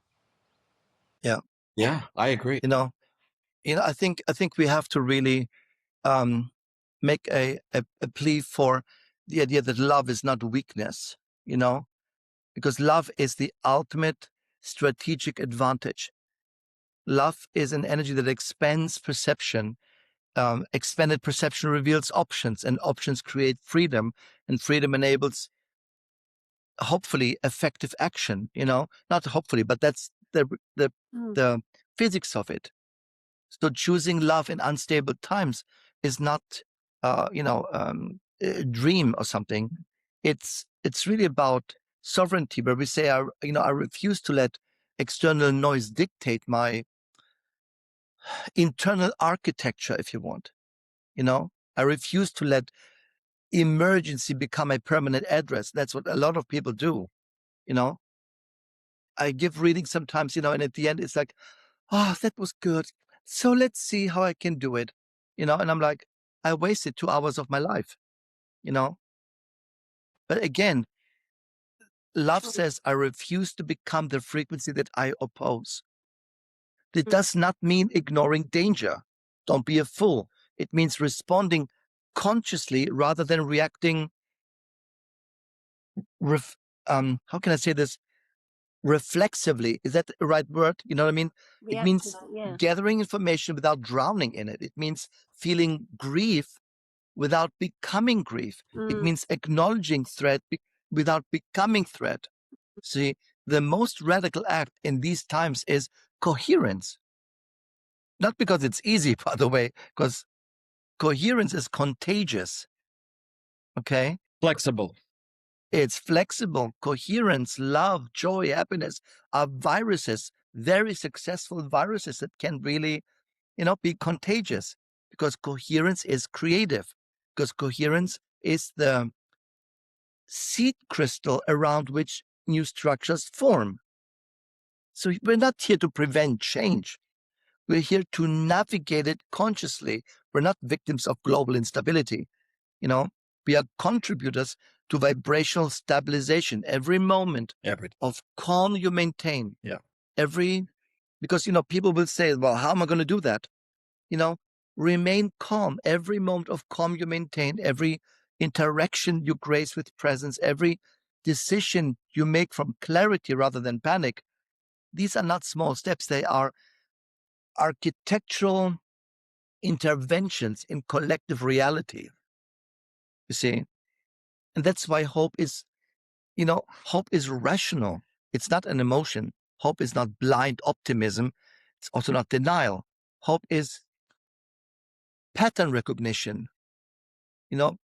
Yeah. Yeah, I agree. I think we have to really make a plea for the idea that love is not weakness, because love is the ultimate strategic advantage. Love is an energy that expands perception. Expanded perception reveals options, and options create freedom, and freedom enables, hopefully, effective action. Not hopefully, but that's the physics of it. So choosing love in unstable times is not, a dream or something. It's really about sovereignty, where we say, I refuse to let external noise dictate my internal architecture, if you want. I refuse to let emergency become a permanent address. That's what a lot of people do. I give readings sometimes, and at the end it's like, oh, that was good. So let's see how I can do it. And I'm like, I wasted 2 hours of my life. But again, love says, I refuse to become the frequency that I oppose. It does not mean ignoring danger. Don't be a fool. It means responding consciously rather than reacting. How can I say this? reflexively. Is that the right word? You know what I mean? It means Yeah. gathering information without drowning in it. It means feeling grief without becoming grief. It means acknowledging threat without becoming threat. See, the most radical act in these times is coherence. Not because it's easy, by the way, because coherence is contagious. Okay? Flexible. It's flexible. Coherence, love, joy, happiness are viruses, very successful viruses that can really, be contagious, because coherence is creative, because coherence is the seed crystal around which new structures form. So we're not here to prevent change. We're here to navigate it consciously. We're not victims of global instability. We are contributors to vibrational stabilization. Every moment of calm you maintain. Yeah. Because, people will say, well, how am I going to do that? Remain calm. Every moment of calm you maintain, every interaction you grace with presence, every decision you make from clarity rather than panic. These are not small steps. They are architectural interventions in collective reality. You see? And that's why hope is rational. It's not an emotion. Hope is not blind optimism. It's also not denial. Hope is pattern recognition.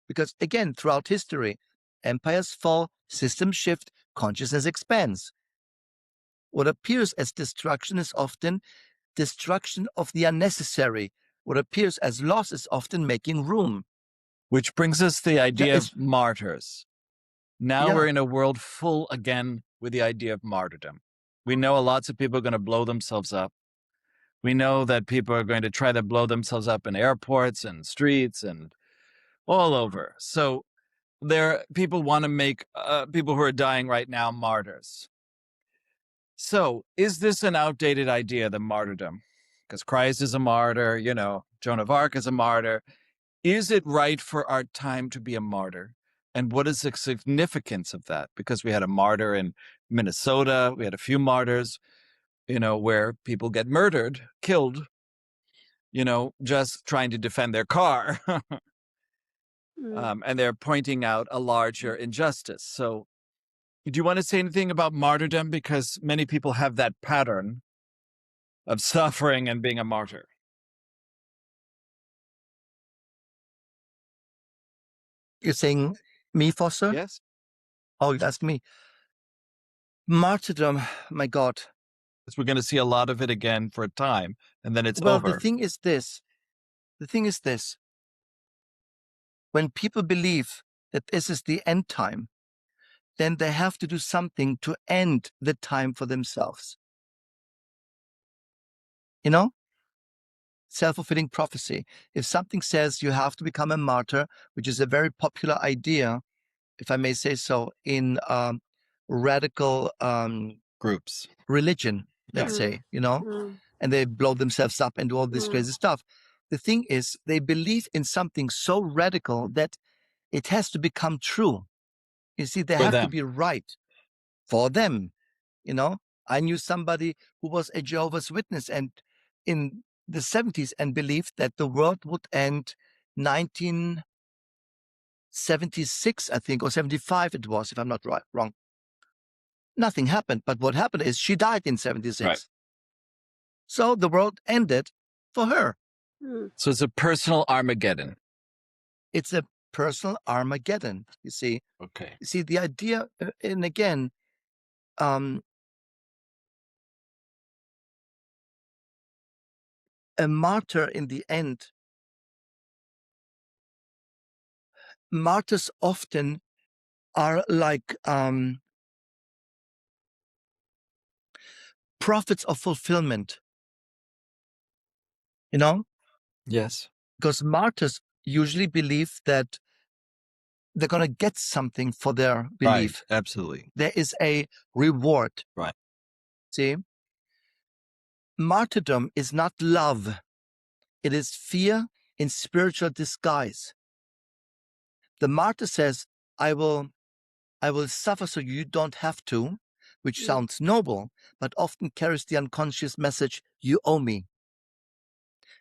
Because again, throughout history, empires fall, systems shift, consciousness expands. What appears as destruction is often destruction of the unnecessary. What appears as loss is often making room. Which brings us the idea of martyrs. Now we're in a world full again with the idea of martyrdom. We know lots of people are going to blow themselves up. We know that people are going to try to blow themselves up in airports and streets and all over. So people want to make people who are dying right now martyrs. So is this an outdated idea, the martyrdom? Because Christ is a martyr, Joan of Arc is a martyr. Is it right for our time to be a martyr? And what is the significance of that? Because we had a martyr in Minnesota, we had a few martyrs, where people get murdered, killed, just trying to defend their car. And they're pointing out a larger injustice. So do you want to say anything about martyrdom? Because many people have that pattern of suffering and being a martyr. You're saying me, Foster? Yes. Oh, you asked me. Martyrdom, my God. Because we're going to see a lot of it again for a time, and then it's over. Well, the thing is this. When people believe that this is the end time, then they have to do something to end the time for themselves. Self-fulfilling prophecy. If something says you have to become a martyr, which is a very popular idea, if I may say so, in radical groups, religion, let's say, and they blow themselves up and do all this crazy stuff. The thing is, they believe in something so radical that it has to become true. You see, they have to be right for them. I knew somebody who was a Jehovah's Witness and in the 70s and believed that the world would end 1976, I think, or 75 it was, if I'm not wrong. Nothing happened. But what happened is she died in 76. Right. So the world ended for her. So it's a personal Armageddon. It's a personal Armageddon, you see. Okay. You see, the idea, and again, a martyr in the end, martyrs often are like prophets of fulfillment. Yes. Because martyrs usually believe that they're going to get something for their belief. Right, absolutely. There is a reward. Right. See? Martyrdom is not love. It is fear in spiritual disguise. The martyr says, I will suffer so you don't have to. which sounds noble, but often carries the unconscious message, you owe me.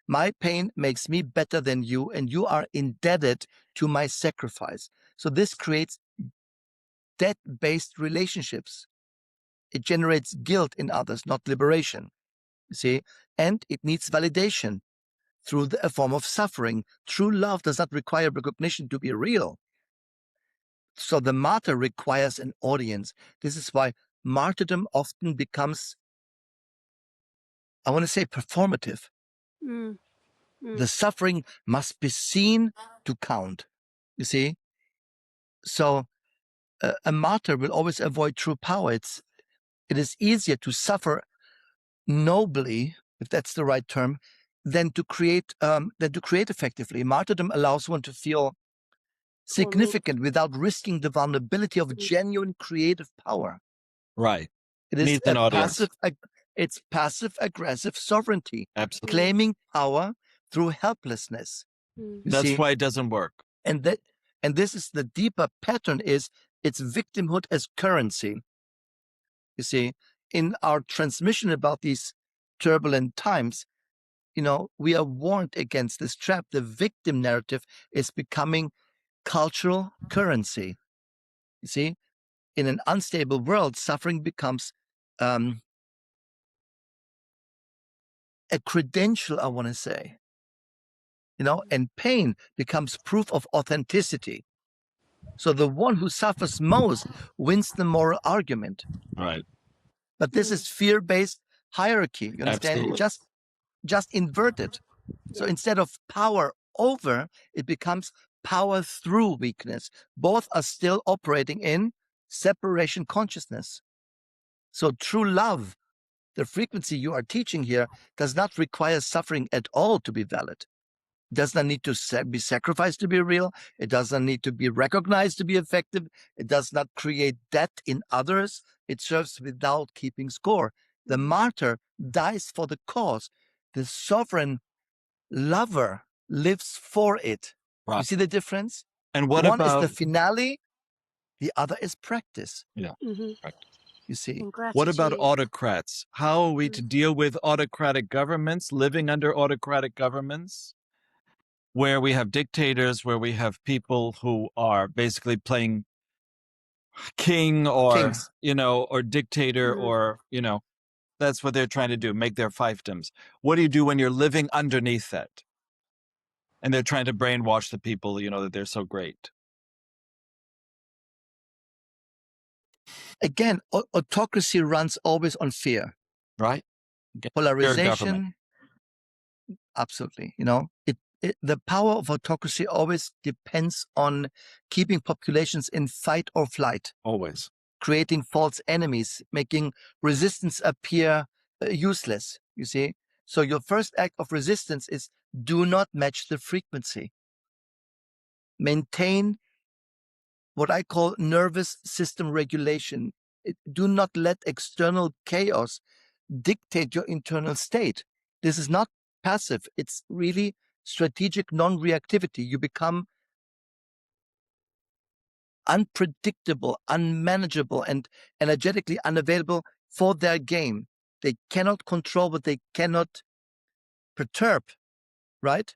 My pain makes me better than you, and you are indebted to my sacrifice. So this creates debt-based relationships. It generates guilt in others, not liberation. You see, and it needs validation through a form of suffering. True love does not require recognition to be real. So the martyr requires an audience. This is why martyrdom often becomes, I want to say, performative. The suffering must be seen to count, you see? So a martyr will always avoid true power. It is easier to suffer nobly, if that's the right term, than to create effectively. Martyrdom allows one to feel significant without risking the vulnerability of genuine creative power. Right. It is Needs an audience. It's passive aggressive sovereignty. Absolutely. Claiming power through helplessness. That's why it doesn't work. And this is the deeper pattern, is it's victimhood as currency. You see, in our transmission about these turbulent times, we are warned against this trap. The victim narrative is becoming cultural currency. You see, in an unstable world, suffering becomes a credential, I want to say, and pain becomes proof of authenticity. So the one who suffers most wins the moral argument. Right. But this is fear-based hierarchy. You understand? Absolutely. It just inverted. So instead of power over, it becomes power through weakness. Both are still operating in separation consciousness. So true love, the frequency you are teaching here, does not require suffering at all to be valid. It does not need to be sacrificed to be real. It does not need to be recognized to be effective. It does not create debt in others. It serves without keeping score. The martyr dies for the cause. The sovereign lover lives for it. Right. You see the difference? And what One about is the finale, the other is practice. Yeah. Practice. You see? What about autocrats? How are we to deal with autocratic governments, living under autocratic governments, where we have dictators, where we have people who are basically playing king or, Kings. Or dictator or, that's what they're trying to do, make their fiefdoms. What do you do when you're living underneath that? And they're trying to brainwash the people, that they're so great. Again, autocracy runs always on fear. Right. Polarization. Absolutely. The power of autocracy always depends on keeping populations in fight or flight. Always. Creating false enemies, making resistance appear useless, you see? So your first act of resistance is do not match the frequency. Maintain what I call nervous system regulation. Do not let external chaos dictate your internal state. This is not passive. It's really strategic non-reactivity. You become unpredictable, unmanageable, and energetically unavailable for their game. They cannot control what they cannot perturb, right?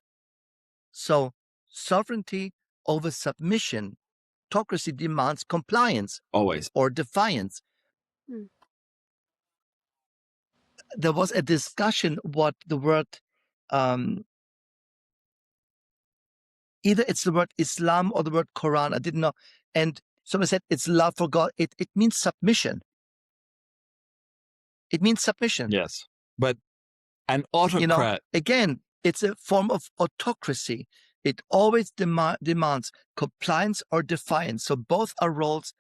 So sovereignty over submission. Autocracy demands compliance. Always. Or defiance. There was a discussion what the word, either it's the word Islam or the word Quran, I didn't know. And someone said it's love for God. It means submission. It means submission. Yes. But an autocrat. Again, it's a form of autocracy. It always demands compliance or defiance. So both are roles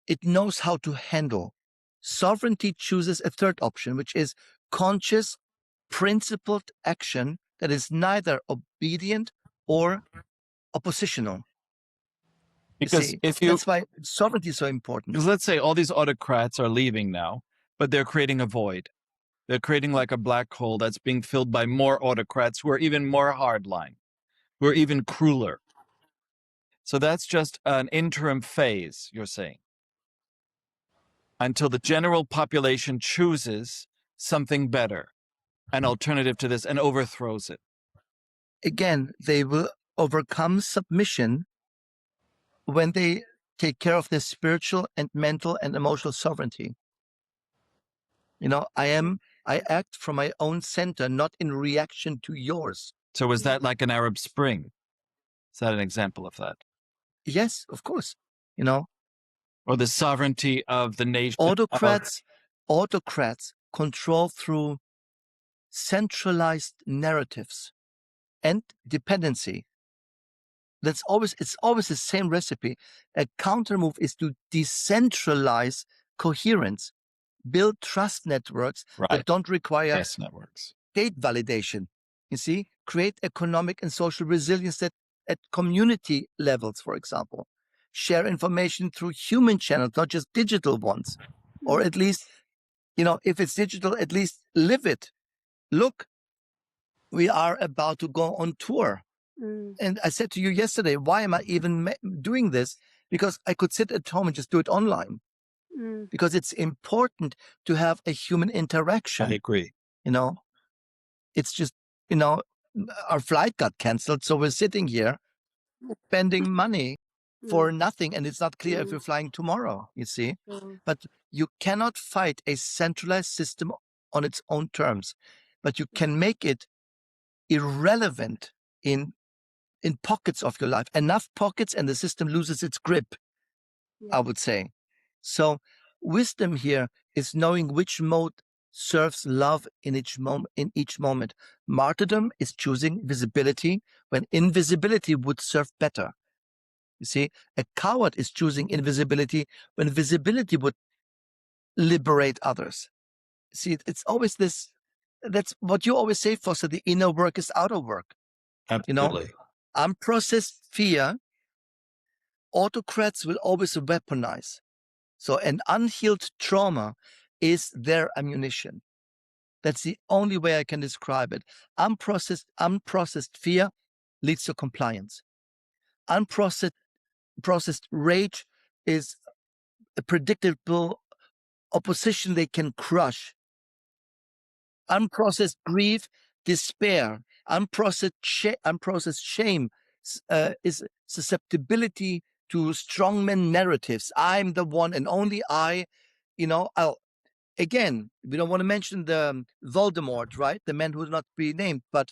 it knows how to handle. Sovereignty chooses a third option, which is conscious, principled action that is neither obedient or oppositional. Because that's why sovereignty is so important. Because let's say all these autocrats are leaving now, but they're creating a void. They're creating like a black hole that's being filled by more autocrats who are even more hardline, who are even crueler. So that's just an interim phase, you're saying? until the general population chooses something better, an alternative to this, and overthrows it. Again, they will overcome submission when they take care of their spiritual and mental and emotional sovereignty. I act from my own center, not in reaction to yours. So is that like an Arab Spring? Is that an example of that? Yes, of course. Or the sovereignty of the nation? Autocrats control through centralized narratives and dependency. It's always the same recipe. A counter move is to decentralize coherence, build trust networks that don't require state validation. You see, create economic and social resilience at community levels, for example. Share information through human channels, not just digital ones. Or at least, if it's digital, at least live it. Look, we are about to go on tour. And I said to you yesterday, why am I even doing this? Because I could sit at home and just do it online. Because it's important to have a human interaction. I agree. It's just, our flight got canceled. So we're sitting here spending money for nothing. And it's not clear if we're flying tomorrow, you see. But you cannot fight a centralized system on its own terms. But you can make it irrelevant in pockets of your life, enough pockets, and the system loses its grip, I would say. So wisdom here is knowing which mode serves love in each moment. Martyrdom is choosing visibility when invisibility would serve better. You see, a coward is choosing invisibility when visibility would liberate others. See, it's always this. That's what you always say, Foster. The inner work is outer work. Absolutely. Unprocessed fear, autocrats will always weaponize. So an unhealed trauma is their ammunition. That's the only way I can describe it. Unprocessed fear leads to compliance. Unprocessed rage is a predictable opposition they can crush. Unprocessed grief, despair. Unprocessed shame is susceptibility to strongman narratives. I'm the one and only I. Again, we don't want to mention the Voldemort, right? The man who will not be named. But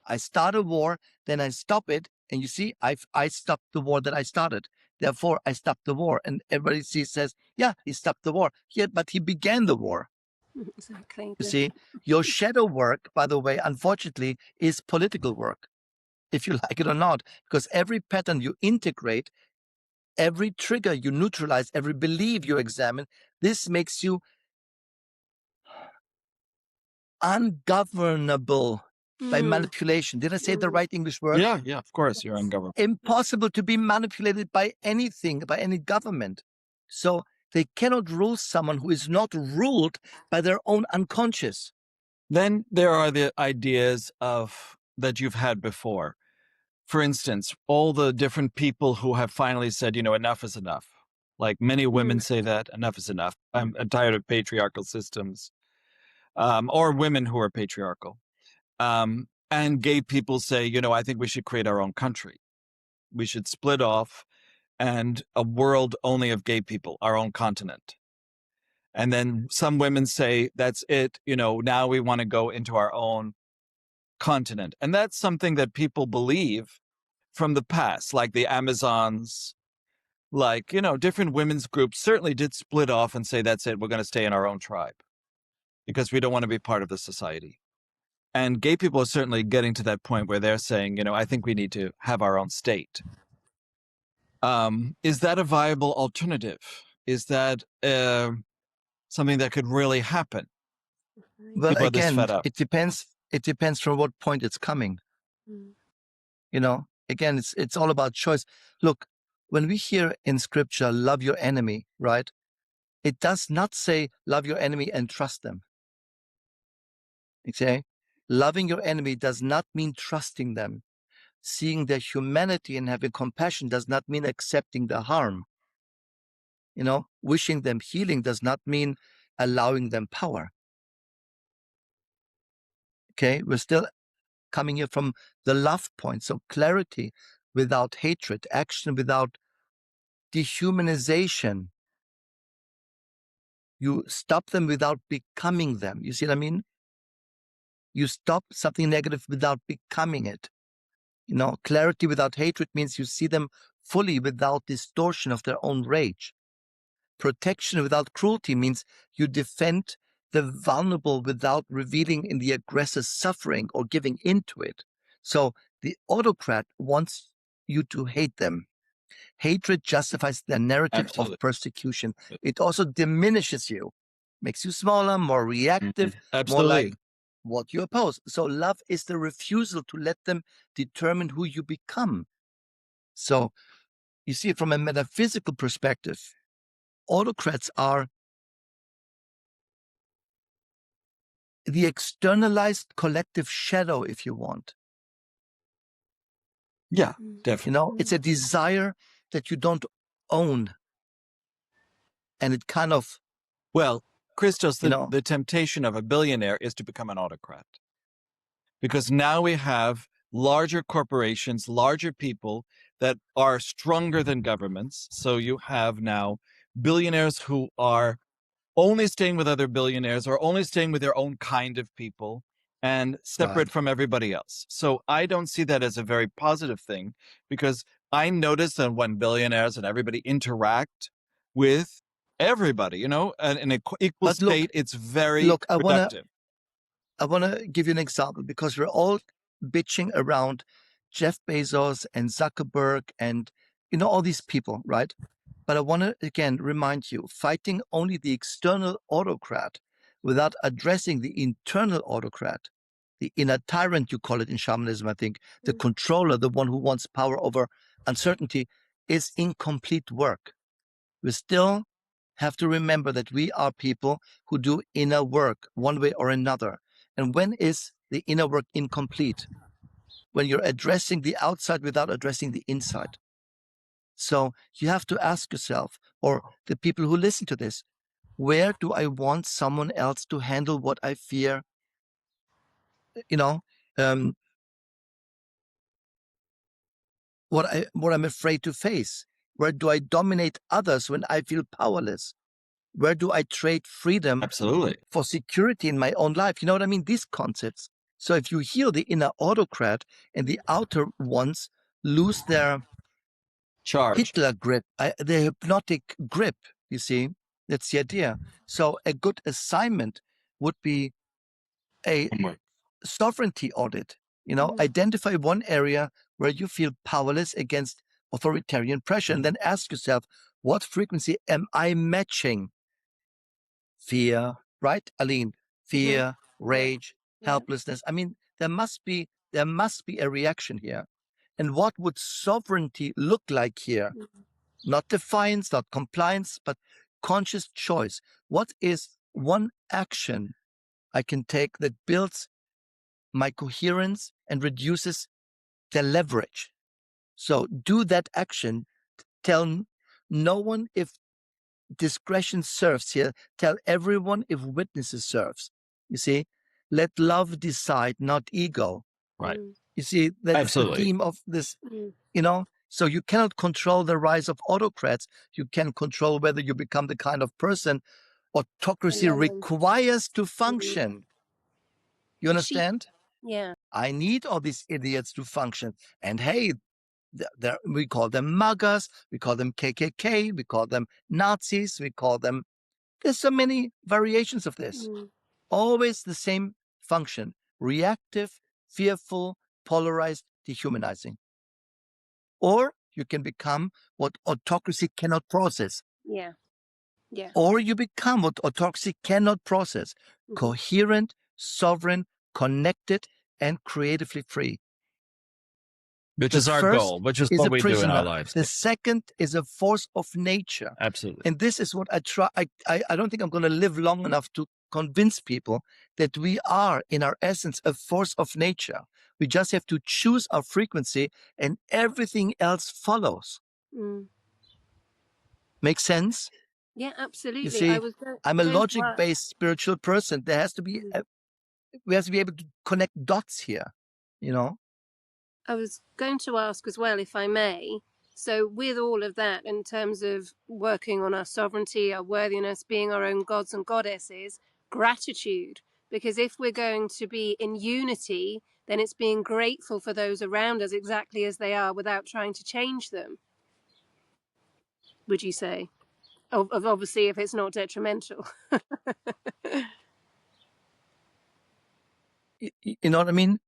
I start a war, then I stop it. And you see, I stopped the war that I started. Therefore, I stopped the war. And everybody says, yeah, he stopped the war. Yeah, but he began the war. Exactly. You see, your shadow work, by the way, unfortunately, is political work, if you like it or not, because every pattern you integrate, every trigger you neutralize, every belief you examine, this makes you ungovernable by manipulation. Did I say the right English word? Yeah, of course, you're ungovernable. Impossible to be manipulated by anything, by any government. So they cannot rule someone who is not ruled by their own unconscious. Then there are the ideas that you've had before. For instance, all the different people who have finally said, enough is enough. Like many women say that enough is enough. I'm tired of patriarchal systems, or women who are patriarchal. And gay people say, I think we should create our own country. We should split off and a world only of gay people, our own continent. And then some women say, that's it. Now we want to go into our own continent. And that's something that people believe from the past, like the Amazons, like, different women's groups certainly did split off and say, that's it. We're going to stay in our own tribe because we don't want to be part of the society. And gay people are certainly getting to that point where they're saying, I think we need to have our own state. Is that a viable alternative? Is that something that could really happen? Well, People are this again, fed up. it depends from what point it's coming. Again, it's all about choice. Look, when we hear in scripture, love your enemy, right? It does not say love your enemy and trust them. Okay? Loving your enemy does not mean trusting them. Seeing their humanity and having compassion does not mean accepting the harm. Wishing them healing does not mean allowing them power. Okay, we're still coming here from the love point. So clarity without hatred, action without dehumanization. You stop them without becoming them. You see what I mean? You stop something negative without becoming it. Clarity without hatred means you see them fully without distortion of their own rage. Protection without cruelty means you defend the vulnerable without revealing in the aggressor's suffering or giving into it. So the autocrat wants you to hate them. Hatred justifies their narrative of persecution. It also diminishes you, makes you smaller, more reactive, more like what you oppose. So love is the refusal to let them determine who you become. So you see it from a metaphysical perspective. Autocrats are the externalized collective shadow, if you want. Yeah, definitely. It's a desire that you don't own. And it kind of... Well, Kristos, the temptation of a billionaire is to become an autocrat. Because now we have larger corporations, larger people that are stronger than governments. So you have now billionaires who are only staying with other billionaires or only staying with their own kind of people and separate from everybody else. So I don't see that as a very positive thing, because I notice that when billionaires and everybody interact with everybody, in an equal state, it's very productive. I want to give you an example, because we're all bitching around Jeff Bezos and Zuckerberg and, all these people, right? But I want to, again, remind you, fighting only the external autocrat without addressing the internal autocrat, the inner tyrant, you call it in shamanism, I think, the controller, the one who wants power over uncertainty, is incomplete work. We still have to remember that we are people who do inner work one way or another. And when is the inner work incomplete? When you're addressing the outside without addressing the inside. So you have to ask yourself, or the people who listen to this, where do I want someone else to handle what I fear? What I'm afraid to face? Where do I dominate others when I feel powerless? Where do I trade freedom for security in my own life? You know what I mean? These concepts. So if you heal the inner autocrat and the outer ones lose their Hitler grip, the hypnotic grip, you see, that's the idea. So a good assignment would be a sovereignty audit. Identify one area where you feel powerless against authoritarian pressure, and then ask yourself, what frequency am I matching? Fear, right, Aline? Fear, rage, helplessness. I mean, there must be a reaction here. And what would sovereignty look like here? Not defiance, not compliance, but conscious choice. What is one action I can take that builds my coherence and reduces the leverage? So do that action. Tell no one if discretion serves here. Tell everyone if witnesses serves. You see, let love decide, not ego. Right. You see, that's the theme of this, So you cannot control the rise of autocrats. You can control whether you become the kind of person autocracy requires to function. You understand? Yeah. I need all these idiots to function. And hey, we call them MAGAs, we call them KKK, we call them Nazis, there's so many variations of this. Always the same function: reactive, fearful, polarized, dehumanizing. Or you can become what autocracy cannot process. Yeah. Or you become what autocracy cannot process: coherent, sovereign, connected, and creatively free. Which is our goal, which is what we do in our lives. The second is a force of nature. Absolutely. And this is what I try. I don't think I'm going to live long enough to convince people that we are, in our essence, a force of nature. We just have to choose our frequency and everything else follows. Make sense? Yeah, absolutely. You see, I was I'm a going to logic-based spiritual person. There has to be, we have to be able to connect dots here, you know? I was going to ask as well, if I may. So, with all of that, in terms of working on our sovereignty, our worthiness, being our own gods and goddesses, gratitude. Because if we're going to be in unity, then it's being grateful for those around us exactly as they are without trying to change them, would you say? Obviously, if it's not detrimental. You know what I mean?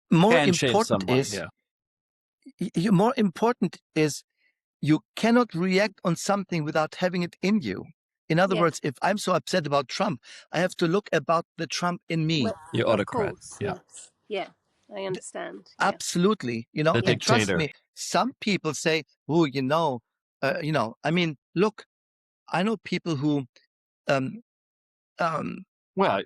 More Can change important someone, is, more important is you cannot react on something without having it in you. In other Yeah. words, if I'm so upset about Trump, I have to look about the Trump in me. Well, You of autocrat. course. Yeah. Yes. Yeah. I understand. Yeah. Absolutely. You know, The and trust dictator. me, some people say, oh, I mean, look, I know people who, Well,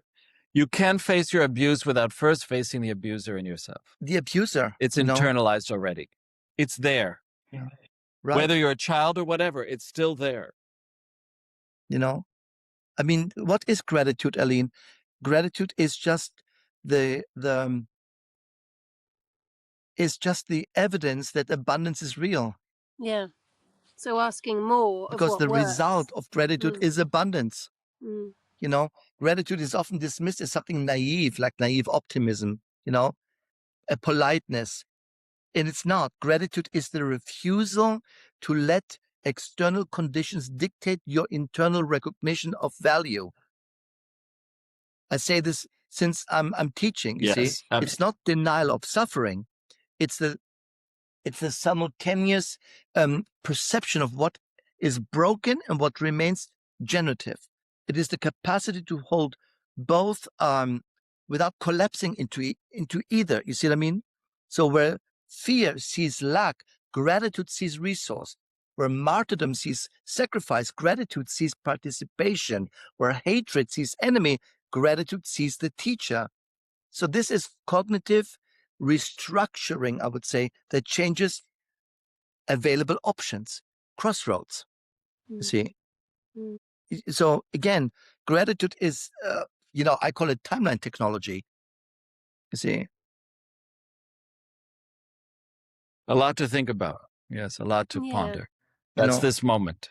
you can face your abuse without first facing the abuser in yourself. the abuser, It's you know, internalized already. It's there. right? Whether you're a child or whatever, it's still there. You know, I mean, what is gratitude, Aline? Gratitude is just is just the evidence that abundance is real, Yeah. So asking more of because what the works. result of gratitude is abundance. Mm. You know, gratitude is often dismissed as something naive, like naive optimism, you know, a politeness. And it's not. Gratitude is the refusal to let external conditions dictate your internal recognition of value. I say this since I'm teaching, you see. It's not denial of suffering. It's the simultaneous perception of what is broken and what remains generative. It is the capacity to hold both without collapsing into either. You see what I mean? So where fear sees lack, gratitude sees resource. Where martyrdom sees sacrifice, gratitude sees participation. Where hatred sees enemy, gratitude sees the teacher. So this is cognitive restructuring, I would say, that changes available options, crossroads. You see? So again, gratitude is, I call it timeline technology. You see? A lot to think about. Yes, a lot to ponder. That's this moment.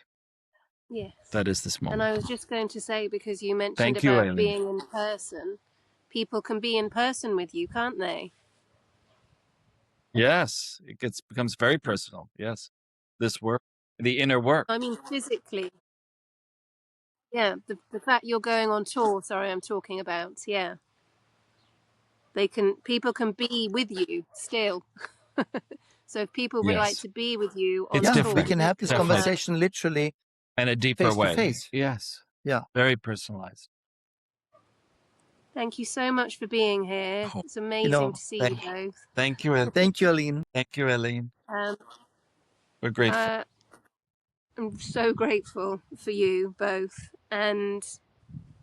Yes. That is this moment. And I was just going to say, because you mentioned Thank you, about Aileen. being in person, people can be in person with you, can't they? Yes, it becomes very personal. Yes, this work, the inner work. I mean, physically. Yeah, the fact you're going on tour, sorry, I'm talking about, yeah. People can be with you still. So if people would like to be with you on tour, we can have this conversation literally in a deeper face way. to face. Yes. Yeah. Very personalized. Thank you so much for being here. It's amazing to see you both. Thank you. Thank you, Aline. Thank you, Aileen. We're grateful. I'm so grateful for you both. And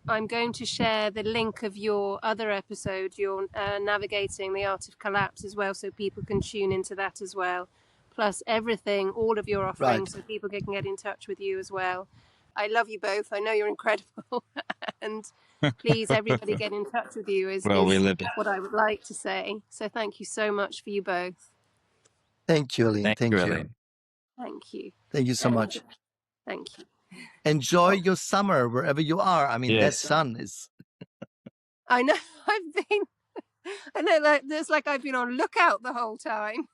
I'm going to share the link of your other episode, your Navigating the Art of Collapse as well, so people can tune into that as well. Plus everything, all of your offerings, so people can get in touch with you as well. I love you both. I know you're incredible. And please, everybody get in touch with you is what I would like to say. So thank you so much for you both. Thank you, Aline. Thank you. Thank you. Thank you so much. Thank you. Enjoy your summer wherever you are. I mean, that sun is... I know. It's like I've been on lookout the whole time.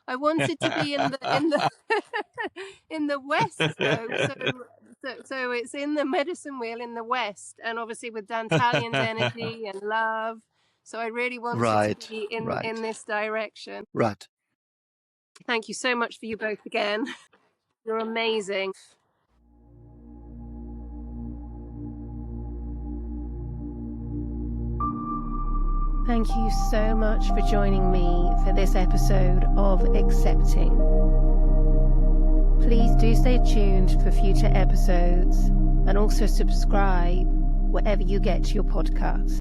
I wanted to be in the in the west though, so it's in the medicine wheel in the west, and obviously with Dantalion's energy and love. So I really wanted to be in this direction. Right. Thank you so much for you both again. You're amazing. Thank you so much for joining me for this episode of Accepting. Please do stay tuned for future episodes and also subscribe wherever you get your podcasts.